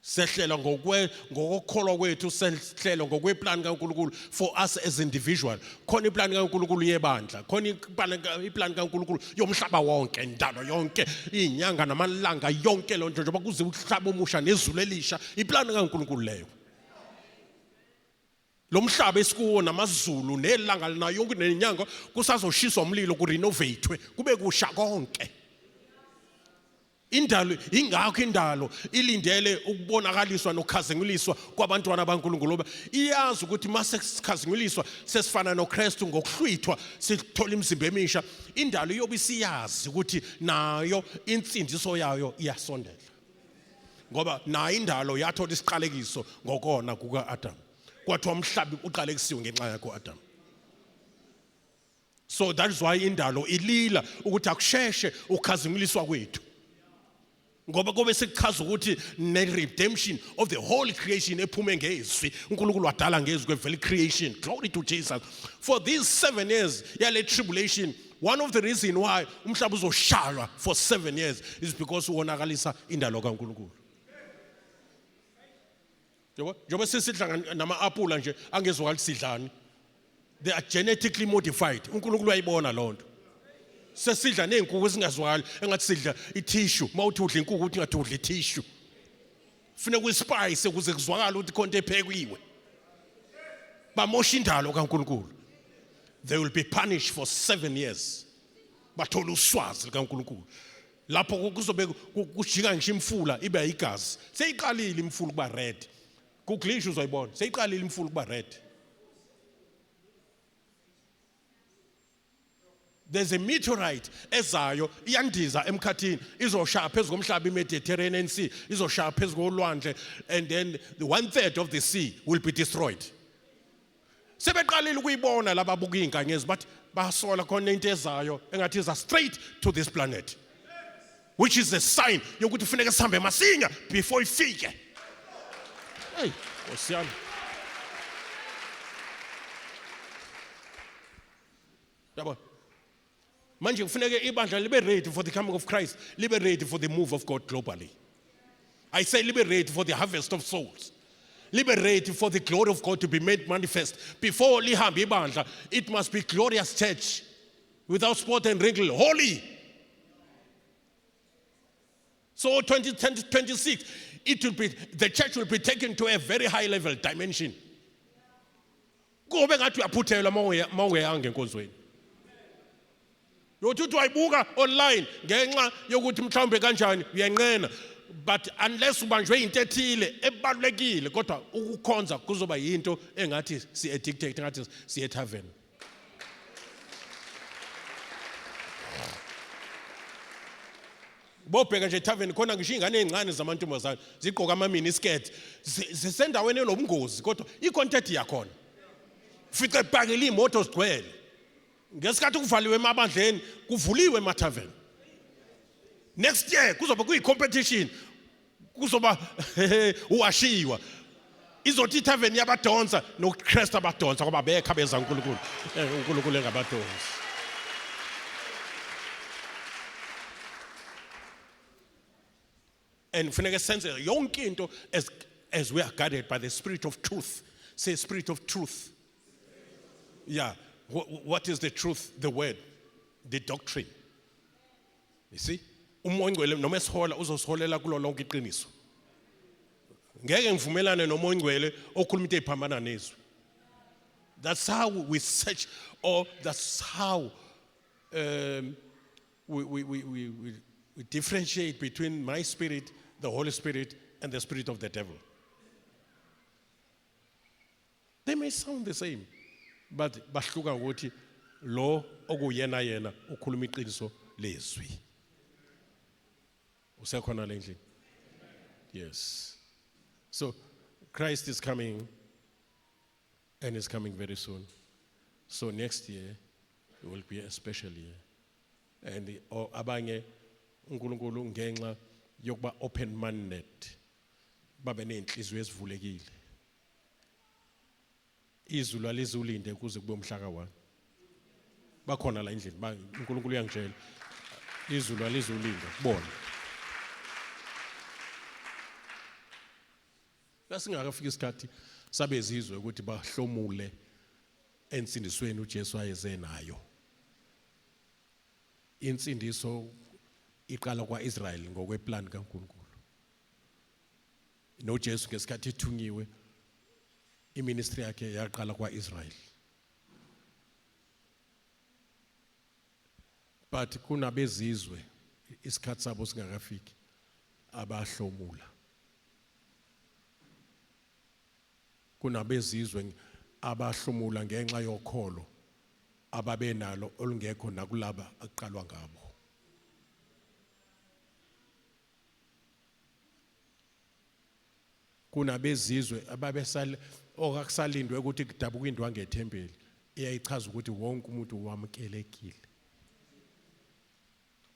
Speaker 1: Sehlelwa ngokukholwa kwethu, sehlelwa ngokweplan kaNkulunkulu for us as individual. Khona iplan kaNkulunkulu yebandla, khona iplan kaNkulunkulu yomhlaba wonke, indalo yonke, inyanga namalanga yonke lonto njengoba kuze umhlaba omusha nezulu elisha, iplan kaNkulunkulu leyo. Lo mhlaba esikuwo namazulu nelanga lina yonke nenyanga kusazoshiswa umlilo ku renovate kube kusha konke. Indalo ingakho indalo ilindele ukubonakaliswa nokukhazinguliswa kwabantwana baNkulunkulu ngoba iyazi ukuthi mase sikhazinguliswa sesifana noKristu ngokuhlwithwa sithola imizimba emisha. Indalo iyobe isiyazi ukuthi nayo insindiso yayo iyasondela ngoba nayo indalo yathola isiqalekiso ngokona kuka Adam. Kwathiwa umhlaba uqalekisiwe ngenxa yakho Adam. So that is why indalo ilila ukuthi akusheshe ukukhazinguliswa kwethu. Ngoba kobe sekuchaza ukuthi ne redemption of the whole creation ephume ngezwi uNkulunkulu wadala ngezwi kwevele creation. Glory to Jesus. For these 7 years yale tribulation, one of the reasons why umhlaba uzoshalwa for 7 years is because uwonakalisa indalo kaNkulunkulu. Njoba sesidla nama-apula nje angezwakali sidlani. They are genetically modified. uNkulunkulu uyayibona lonto. Sesidla neenkuku ezingazwakali engathi sidla i-tissue. Mawuthi udla inkukhu uthi ngathi udla i-tissue. Funa kuyispice ukuze kuzwakala ukuthi konke ephekiwe. Bamosha indalo kaNkulunkulu. They will be punished for 7 years. Bathola uswazi kaNkulunkulu. Lapho kuzobe kujika ngisho imfula ibe yigazi. Seyiqalile imfula kuba red. Kuglisha uzoyibona. Seyiqalile imfula kuba red. There's a meteorite ezayo iyandiza emkhathini izoshaya phezulu komhlaba iMediterranean Sea izoshaya phezulu kolwandle and then the 1/3 of the sea will be destroyed. Sebeqalile ukuyibona laba buka inkanyezi but basola khona into ezayo engathi iza straight to this planet, which is a sign yokuthi kufanele sihambe masinya before ifike. Hey, osiyana. Yabo. Manje kufanele ibandla libe ready for the coming of Christ, libe ready for the move of God globally. I say libe ready for the harvest of souls. Libe ready for the glory of God to be made manifest. Before lihambe ibandla, it must be glorious church, without spot and wrinkle, holy. So 2026, the church will be taken to a very high level dimension. Kube ngathi uyaphuthelwa mawungeyange enkonzweni. Yokuthi wayibuka online ngenxa yokuthi mhlawumbe kanjani uyanqena, but unless ubanjwe into ethile ebalulekile kodwa ukukhonza kuzoba yinto engathi si addicted ngathi si etavern. Bobheka nje etavern khona ngisho ingane ezincane zamantombazana ziqoka ama mini skirt zisendaweni enobungozi kodwa icontent yakhona. Fice bhakile imoto zigcwele. Ngesikhathi kuvaliwe emabandleni kuvuliwe ematavern. Next year kuzoba kuyi-competition, kuzoba uwashiwa. Izothi itavern yabadonsa noKristu abadonsa ngoba bekha beza uNkulunkulu. uNkulunkulu engabadonsi. And kufanele senze yonke into as we are guided by the spirit of truth. Say spirit of truth. Yeah. What is the truth? The word, the doctrine. You see? Umoya Ngcwele noma esihola uzosiholela kulo lonke iqiniso. Ngeke ngivumelane nomoya Ngcwele okhuluma into eziphambana nezwi. That's how we search, or that's how we differentiate between my spirit, the Holy Spirit, and the spirit of the devil. They may sound the same, but bahluka ukuthi lo okuyena yena ukhuluma iqiniso lezwi. Usekhona le ndlela? Yes. So Christ is coming, and is coming very soon. So next year it will be a special year. And abanye uNkulunkulu ngenxa yokuba open minded babe nenhliziyo ezivulekile. Izulu alizulinde kuze kube umhla ka1. Bakhona la endlini uNkulunkulu uyangitshela. Izulu alizulinde kubona. Lasingakafika isikhathi sabezizwe ukuthi bahlomule ensindisweni uJesu ayeze nayo. Insindiso iqala kwaIsrael ngokweplan kaNkulunkulu. NoJesu ngesikhathi ethunyiwe iministry yakhe yaqala kwaIsrael. But kunabezizwe isikhathi sabo singakafiki abahlomula. Kunabezizwe abahlomula ngenxa yokholo ababenalo olungekho nakulaba aqalwa ngabo. Kunabezizwe ababesale okakusalindwe ukuthi kudabuka indwangu ethempeli iyayichaza ukuthi wonke umuntu wamukelekile.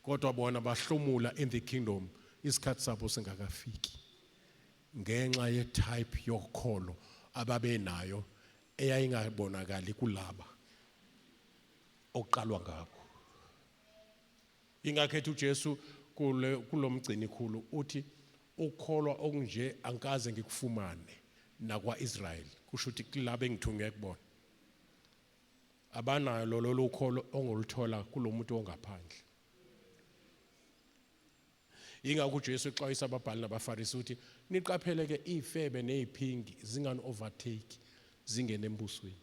Speaker 1: Kodwa bona bahlomula in the kingdom isikhathi sabo singakafiki ngenxa ye type yokholo ababenayo eyayingabonakali kulaba oqalwa ngabo. Ingakhetha uJesu kulomgcini khulu uthi ukholwa okunje ankaze ngikufumane nakwaIsrael, kusho ukuthi kulabo engithunywe kubona abanayo lolo ukholo ongoluthola kulomuntu ongaphandle. Ingakho uJesu exwayisa ababhali nabaFarisi uthi niqaphele ke ifebe neziphingi zingani overtake zingene embusweni.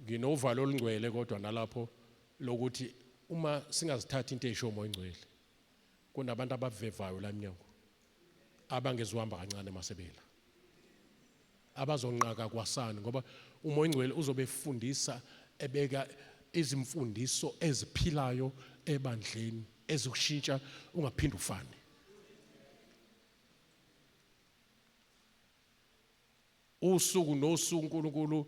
Speaker 1: Nginovalo olungcwele kodwa nalapho lokuthi uma singazithatha into eyisho umoya Ngcwele kunabantu abavevayo la eminyango abangeziwamba kancane masebela abazonqaka kwasana ngoba umoya Ngcwele uzobe efundisa ebeka izimfundiso eziphilayo ebandleni ezokushintsha ungaphindi ufane. Usuku nosuku uNkulunkulu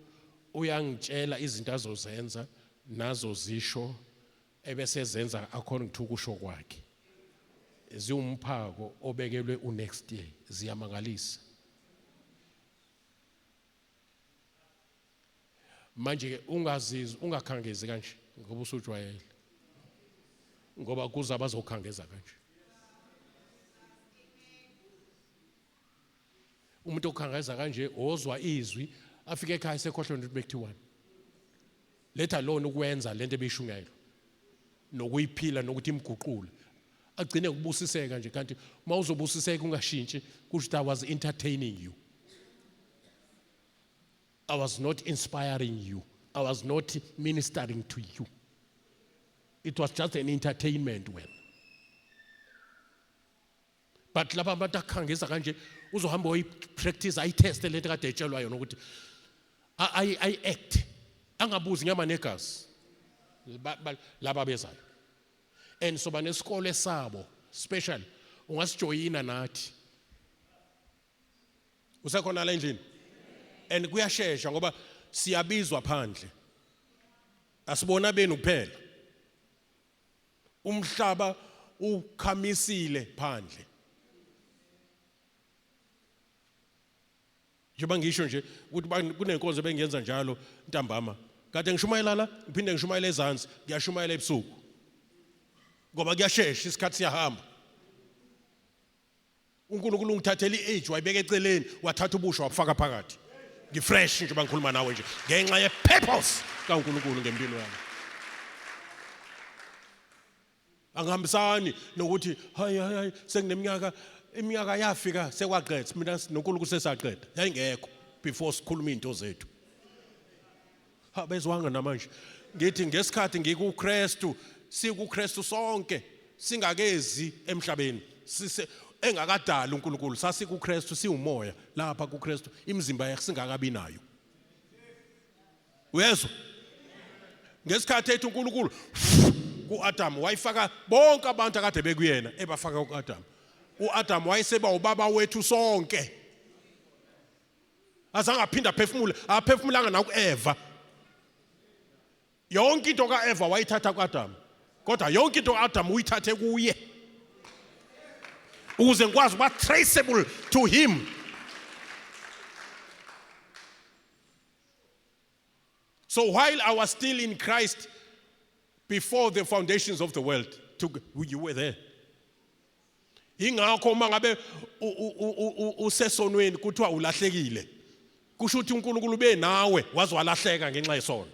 Speaker 1: uyangitshela izinto azozenza nazo zisho ebese zenza according to ukusho kwakhe. Ziwumphako obekelwe unext year ziyamangalisa. Manje ungazizwa ungakhangezi kanje ngoba usujwayele ngoba kuza abazokhangeza kanje. Umuntu okhangeza kanje ozwa izwi afike ekhaya sekhohlwe ukuthi bekuthiwani. Letha lona ukwenza lento ebeyishungayelo nokuyiphila nokuthi imguqule agcine ukubusiseka nje kanti mawuzobusiseka ungashintshi kusho I was entertaining you. I was not inspiring you. I was not ministering to you. It was just an entertainment when. But laba abantu akhangeza kanje uzohamba uyipractice ayitest lento kade etshelwa yona ukuthi I act angabuzi ngama negazi laba bezayo. And so banesikole sabo special ungasijoyina nathi. Usekhona la endlini? And kuyashesha ngoba siyabizwa phandle. Asibona benu kuphela. Umhlaba ukhamisile phandle. Njengoba ngisho nje ukuthi kunenkonzo bengiyenza njalo ntambama. Kade ngishumayela la, ngiphinde ngishumayela ezansi, ngiyashumayela ebusuku. Ngoba kuyashesha isikhathi siyahamba. uNkulunkulu ungithathela iage wayibeka eceleni wathatha ubusho wafaka phakathi. ngifresh nje bangikhuluma nawe nje ngenxa ye purpose kaNkulunkulu ngempilo yami. Angihambisani nokuthi hayi sengineminyaka iminyaka yafika sekwaqedwa mina noNkulunkulu sesaqeda yayingekho before sikhuluma into zethu. Bezwanga namanje ngithi ngesikhathi ngikuKristu sikuKristu sonke singakezi emhlabeni engakadala uNkulunkulu sasikuKristu siwumoya lapha kuKristu imizimba yakhe singakabi nayo. Uyezwa ngesikhathi ethu uNkulunkulu kuAdam wayifaka bonke abantu akade bekuyena ebafaka kuAdam. uAdam wayeseba ubaba wethu sonke. Azange aphinda aphefumulanga na kuEva. Yonke into kaEva wayithatha kuAdam. Kodwa yonke into kaAdam uyithathe kuye. Ukuze ngikwazi ukuba traceable to him. So while I was still in Christ before the foundations of the world, you were there. Ingakho mangabe usesonweni kuthiwa ulahlekile. Kusho ukuthi uNkulunkulu be nawe wazwalahleka ngenxa yesono.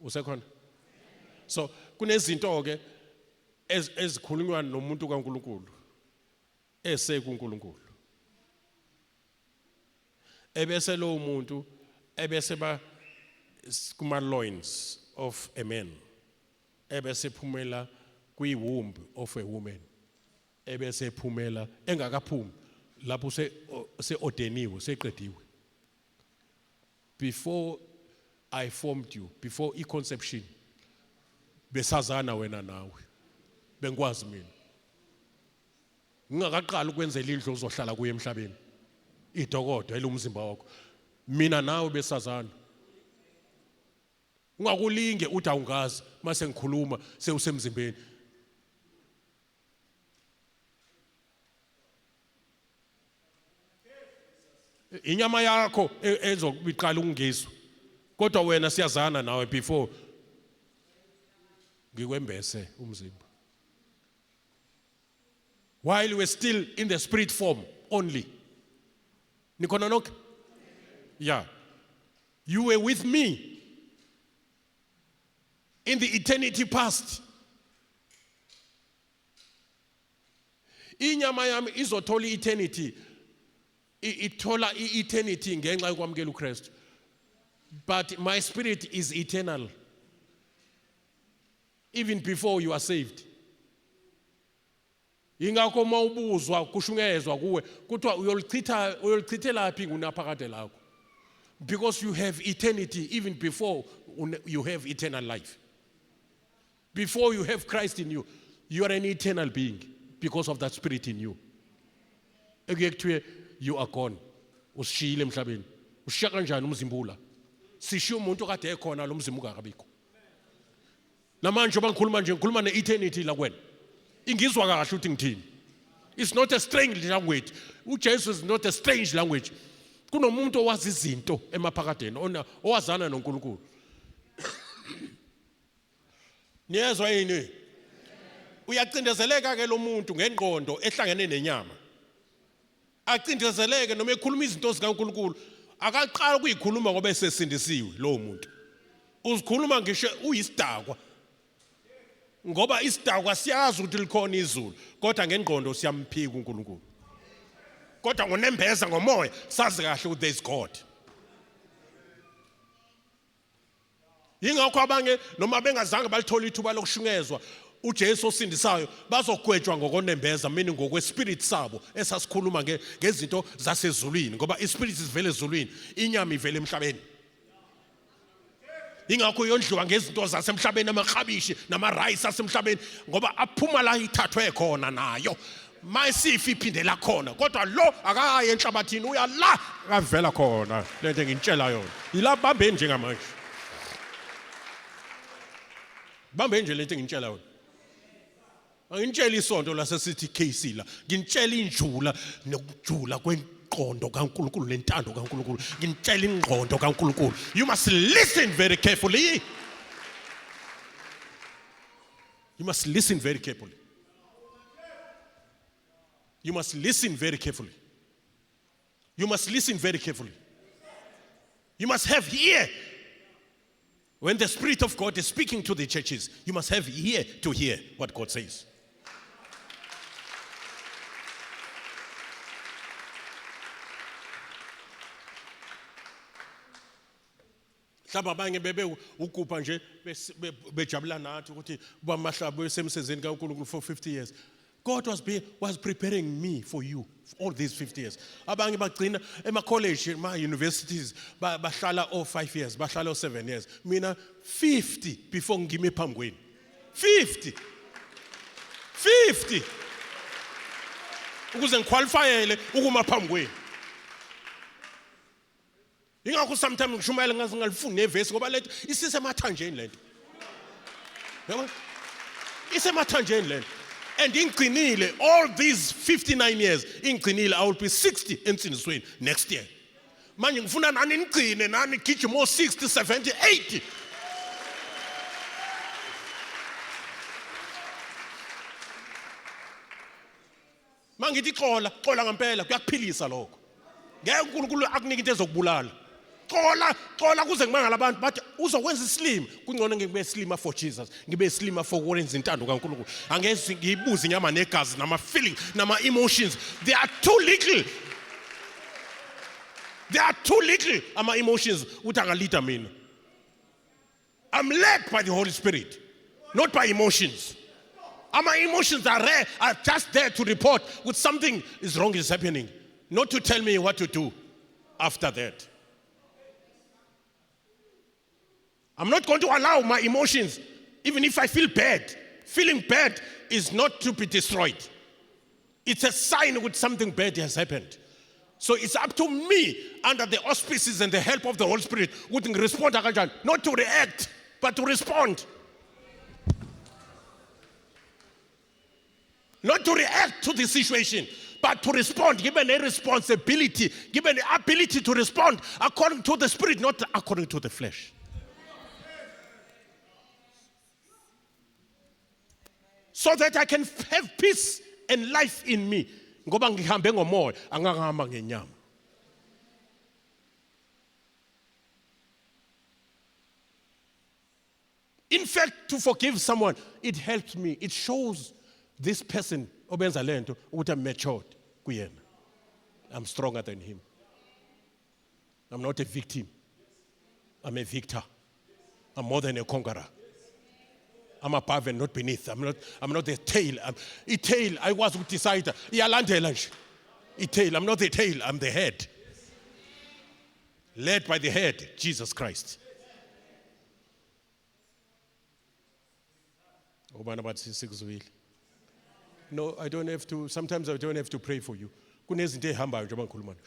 Speaker 1: Usekhona? So kunezinto ke ezikhulunywa nomuntu kaNkulunkulu esekuNkulunkulu. Ebese lo muntu ebese ba kuma loins of a man. Ebese phumela kwi womb of a woman. Ebese phumela engakaphumi lapho se ordeniwe seqediwe. Before I formed you, before conception, besazana wena nawe. Bengikwazi mina. Ngingakaqala ukwenzela indlu ozohlala kuye emhlabeni. Idokodo elumzimba wakho. Mina nawe besazana. Ungakulinge uthi awungazi mase ngikhuluma sewusemzimbeni. Inyama yakho ezokuqala ukungizwa. Kodwa wena siyazana nawe before ngikwembese umzimba. While we're still in the spirit form only. Nikhona nonke? Yeah. You were with me in the eternity past. Inyama yami izothola eternity. Ithola eternity ngenxa yokwamukela uKristu. But my spirit is eternal. Even before you are saved. Ingakho mawubuzwa kushungezwa kuwe kuthiwa uyolichithela laphi ngunaphakade lakho. Because you have eternity even before you have eternal life. Before you have Christ in you, you are an eternal being because of that spirit in you. Ekuyekuthiwe you are gone. Usishiyile emhlabeni. Ushiya kanjani umzimba ula? Sishiya umuntu kade ekhona lo mzimba ungakabikho. Namanje bangikhuluma nje ngikhuluma ne-eternity la kwena. Ingizwa kahle ukuthi ngithini. It's not a strange language. uJesu is not a strange language. Kunomuntu owazi izinto emaphakadeni owazana noNkulunkulu. Niyezwa yini? Uyacindezeleka ke lo muntu ngengqondo ehlangene nenyama. Acindezeleke noma ekhuluma izinto zikaNkulunkulu. Akaqala ukuyikhuluma ngoba esesindisiwe lo muntu. Uzikhuluma ngisho uyisidakwa. Ngoba isidakwa siyazi ukuthi likhona izulu, kodwa ngengqondo siyamphika uNkulunkulu. Kodwa ngonembeza ngomoya sazi kahle ukuthi there is God. Ingakho abanye noma bengazange balithola ithuba lokushungezwa uJesu osindisayo bazogwetshwa ngokonembeza meaning ngokwespirit sabo esasikhuluma ngezinto zasezulwini ngoba ispirit sivele ezulwini inyama ivele emhlabeni. Ingakho yondliwa ngezinto zasemhlabeni amaklabishi namarice asemhlabeni ngoba aphuma la ithathwe khona nayo mayisifi iphindela khona kodwa lo akaye enhlabathini uya la akavela khona lento ngintshela yona ila bambeni njengamanje bambeni nje lento ngintshela yona angintshela isonto lasesithi KC la ngintshela injula nokujula kwenqondo kaNkulunkulu lentando kaNkulunkulu ngintshela ingqondo kaNkulunkulu. You must listen very carefully. You must listen very carefully. You must listen very carefully. You must listen very carefully. You must have ear. When the Spirit of God is speaking to the churches, you must have ear to hear what God says. Mhlawumbe abanye bebe ugupha nje bejabula nathi ukuthi bamahlabo esemsezeni kaNkulunkulu for 50 years. God was preparing me for you for all these 50 years. Abanye bagcina ema-college, ema-universities, bahlala 5 years, bahlala 7 years. Mina 50 before ngime phambi kwenu. 50. Ukuze ngiqualifyele ukuma phambi kwenu. Ingakho sometimes ngishumayela ngazi ngalifuni nevesi ngoba lethu isisemathanjeni lento. Yabona? Isemathanjeni lento. And ingcinile all these 59 years ingcinile I will be 60 ensindisweni next year. Manje ngifuna nani nigcine nani gijima 60 70 80. Mangithi xola ngempela kuyakuphilisa lokho. Ngeke uNkulunkulu akunike into ezokubulala. Xola kuze ngimangala abantu bathi uzokwenza islim kungcono ngibe slima for Jesus ngibe slima for ukwenza intando kaNkulunkulu angeze ngiyibuza inyama negazi nama feeling nama emotions they are too little ama emotions uthi angalida mina. I'm led by the Holy Spirit, not by emotions. Ama emotions are just there to report with something is wrong is happening, not to tell me what to do after that. I'm not going to allow my emotions, even if I feel bad. Feeling bad is not to be destroyed. It's a sign that something bad has happened. So it's up to me, under the auspices and the help of the Holy Spirit, to respond, not to react, but to respond. Not to react to the situation, but to respond, given a responsibility, given the ability to respond according to the Spirit, not according to the flesh. So that I can have peace and life in me. Ngoba ngihambe ngomoya angahamba ngenyama. In fact, to forgive someone, it helps me. It shows this person obenza lento ukuthi I'm matured kuyena. I'm stronger than him. I'm not a victim. I'm a victor. I'm more than a conqueror. I'm above and not beneath. I'm not the tail. Tail. I was with decider. Iyalandela nje. Tail. I'm not the tail. I'm the head. Led by the head, Jesus Christ. No, I don't have to. Sometimes I don't have to pray for you. Kunezinto ezihambayo njengoba ngikhuluma nje.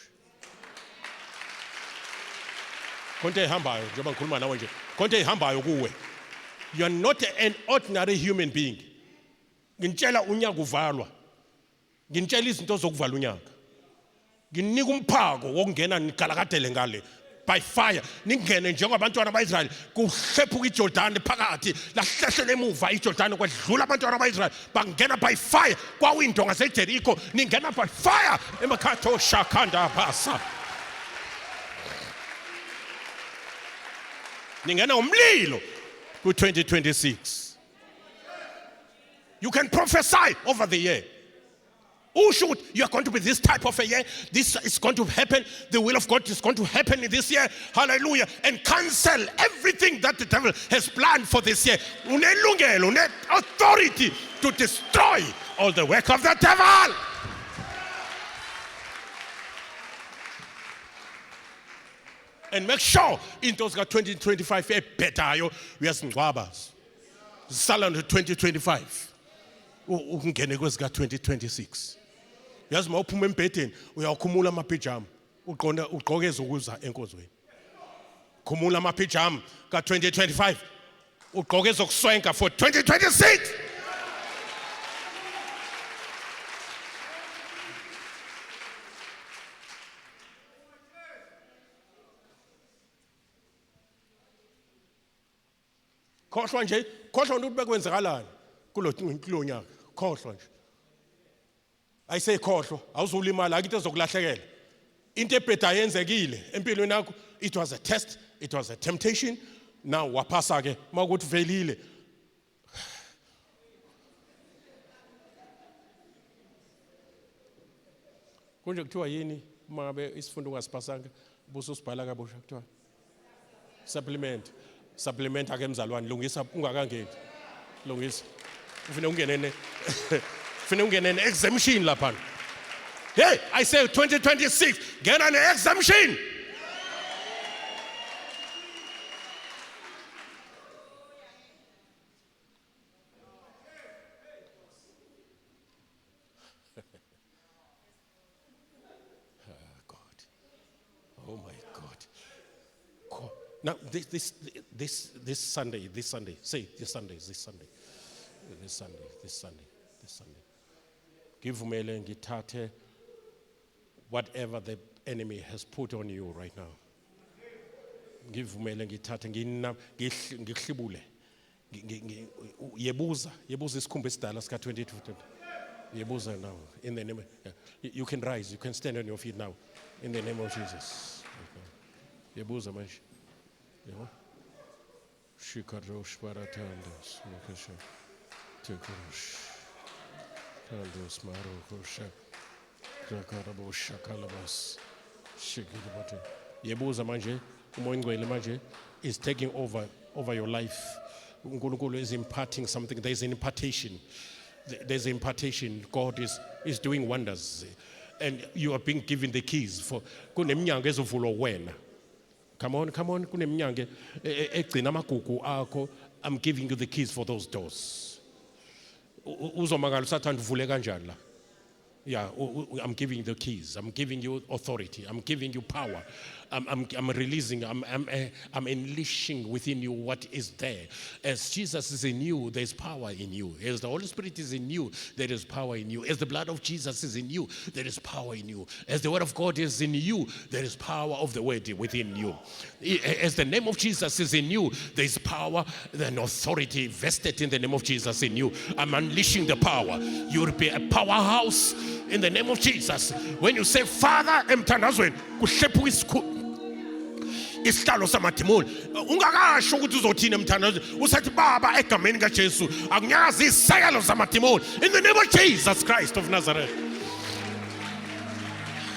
Speaker 1: Konke ezihambayo njengoba ngikhuluma nawe nje. Konke ezihambayo kuwe. You are not an ordinary human being. Ngintshela unyaka uvalwa. Ngintshela izinto zokuvala unyaka. Nginika umphako wokungena nigalakadele ngale by fire. Ningene njengabantwana baIsrael kuhlephuka iJordan phakathi lahlehle emuva iJordan kwadlula abantwana baIsrael bangena by fire kwawindonga seJericho ningena by fire emakhatho shakhanda phasa. Ningena umlilo. 2026. You can prophesy over the year. Oh, shoot, you are going to be this type of a year. This is going to happen. The will of God is going to happen in this year. Hallelujah. And cancel everything that the devil has planned for this year. Unelungelo, une authority to destroy all the work of the devil. And make sure in those 2025 better we are ngwabas. Salon 2025. Ungene kwezika 2026. Yazi mawuphuma embedeni uyakhumula amapijama ugqoke ezokuza enkozweni. Khumula amapijama ka2025 ugqoke ezokuswenka for 2026. Khohlwa nje ukuthi bekwenzakalani kulo nyaka khohlwa nje Ayiseyikhohlo, awuzulimala akithi ezokulahlekela. Interpreter yenzekile empilweni yakho. It was a test, it was a temptation. Now waphasa ke makuthi velile. Konje kuthiwa yini mabe isifundo ungasipasanga buso sibhala kabusha kuthiwa supplement ake mzalwane lungisa ungakangeni lungisa ufune ungene exemption lapha. Hey, I say 2026 get an exemption. Oh my God. Now this Sunday, say this Sunday. Ngivumele ngithathe whatever the enemy has put on you right now. Ngivumele ngithathe ngihlibule. Yebuza isikhumba esidala sika 2020. Yebuza now in the name of, you can rise, you can stand on your feet now in the name of Jesus. Yebuza manje. Yebo. Shikarosh baratandos makasha. Tekorosh. Tandos marokosha. Krakarabosha kalabas. Shikidabate. Yebuza manje, umoya ngcwele manje is taking over your life. uNkulunkulu is imparting something. There's an impartation. There's impartation. God is doing wonders, and you are being given the keys for kuneminyango ezovulwa wena. Come on, kuneminyango egcina amagugu akho. I'm giving you the keys for those doors. Uzomangala usathanda uvule kanjani la? Yeah, I'm giving you the keys. I'm giving you authority. I'm giving you power. I'm releasing. I'm unleashing within you what is there. As Jesus is in you, there is power in you. As the Holy Spirit is in you, there is power in you. As the blood of Jesus is in you, there is power in you. As the word of God is in you, there is power of the word within you. As the name of Jesus is in you, there is power and authority vested in the name of Jesus in you. I'm unleashing the power. You will be a powerhouse in the name of Jesus. When you say Father emthandazweni kuhlephuka isihlalo samadimoni ungakasho ukuthi uzothina emthandazweni usathi baba egameni kaJesu akunyazi isekelo zamadimoni in the name of Jesus Christ of Nazareth.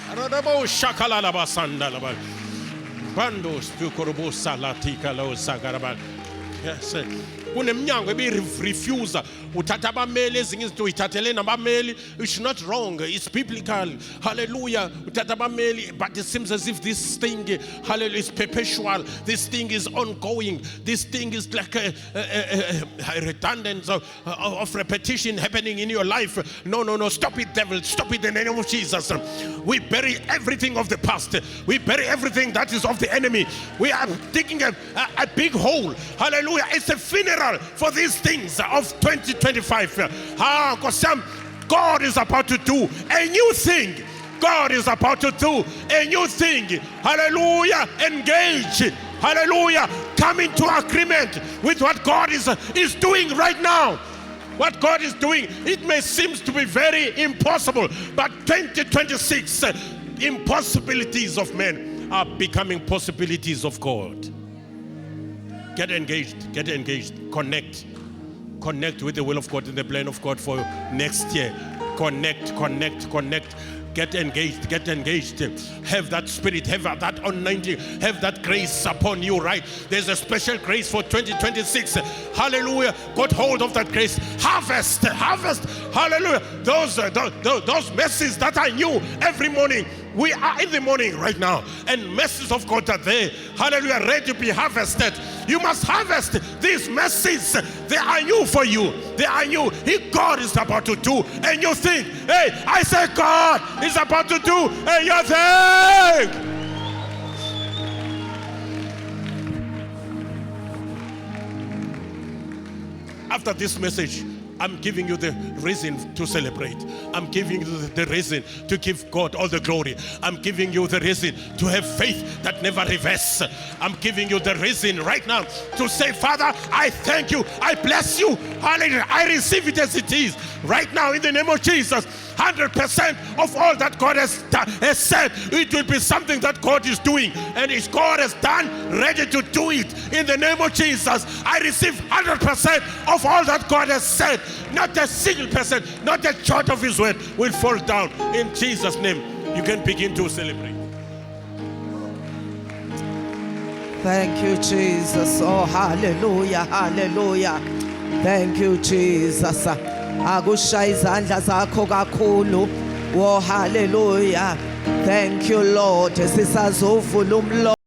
Speaker 1: Arabo shakalala basanda laba bando spukorobo salatika lo sagaraba. Yes. Kuneminyango ebirefuser uthatha abameli ezinye izinto uyithathele nabameli. It's not wrong, it's biblical. Hallelujah. Uthatha abameli, but it seems as if this thing, hallelujah, is perpetual. This thing is ongoing. This thing is like a redundance of repetition happening in your life. No, stop it, devil. Stop it in the name of Jesus. We bury everything of the past. We bury everything that is of the enemy. We are digging a big hole. Hallelujah. It's a funeral for these things of 2025. God is about to do a new thing. God is about to do a new thing. Hallelujah. Engage. Hallelujah. Come into agreement with what God is doing right now. What God is doing, it may seem to be very impossible, but 2026, impossibilities of men are becoming possibilities of God. Get engaged, connect with the will of God and the plan of God for next year. Connect. Get engaged. Have that spirit, have that anointing, have that grace upon you, right? There's a special grace for 2026. Hallelujah. Got hold of that grace. Harvest. Hallelujah. Those messages that I knew every morning. We are in the morning right now, and messages of God are there. Hallelujah, ready to be harvested. You must harvest these messages. They are new for you. They are new. God is about to do a new thing. Hey, I say God is about to do a new thing. After this message, I'm giving you the reason to celebrate. I'm giving you the reason to give God all the glory. I'm giving you the reason to have faith that never reverses. I'm giving you the reason right now to say, Father, I thank you. I bless you. Hallelujah. I receive it as it is. Right now, in the name of Jesus, 100% of all that God has said. It will be something that God is doing, and if God has done, ready to do it. In the name of Jesus, I receive 100% of all that God has said. Not a single person, not a jot of his word will fall down. In Jesus' name, you can begin to celebrate.
Speaker 2: Thank you, Jesus. Oh, hallelujah, hallelujah. Thank you, Jesus. Akushaya izandla zakho kakhulu. Oh, hallelujah. Thank you, Lord. Sisazovula umlomo.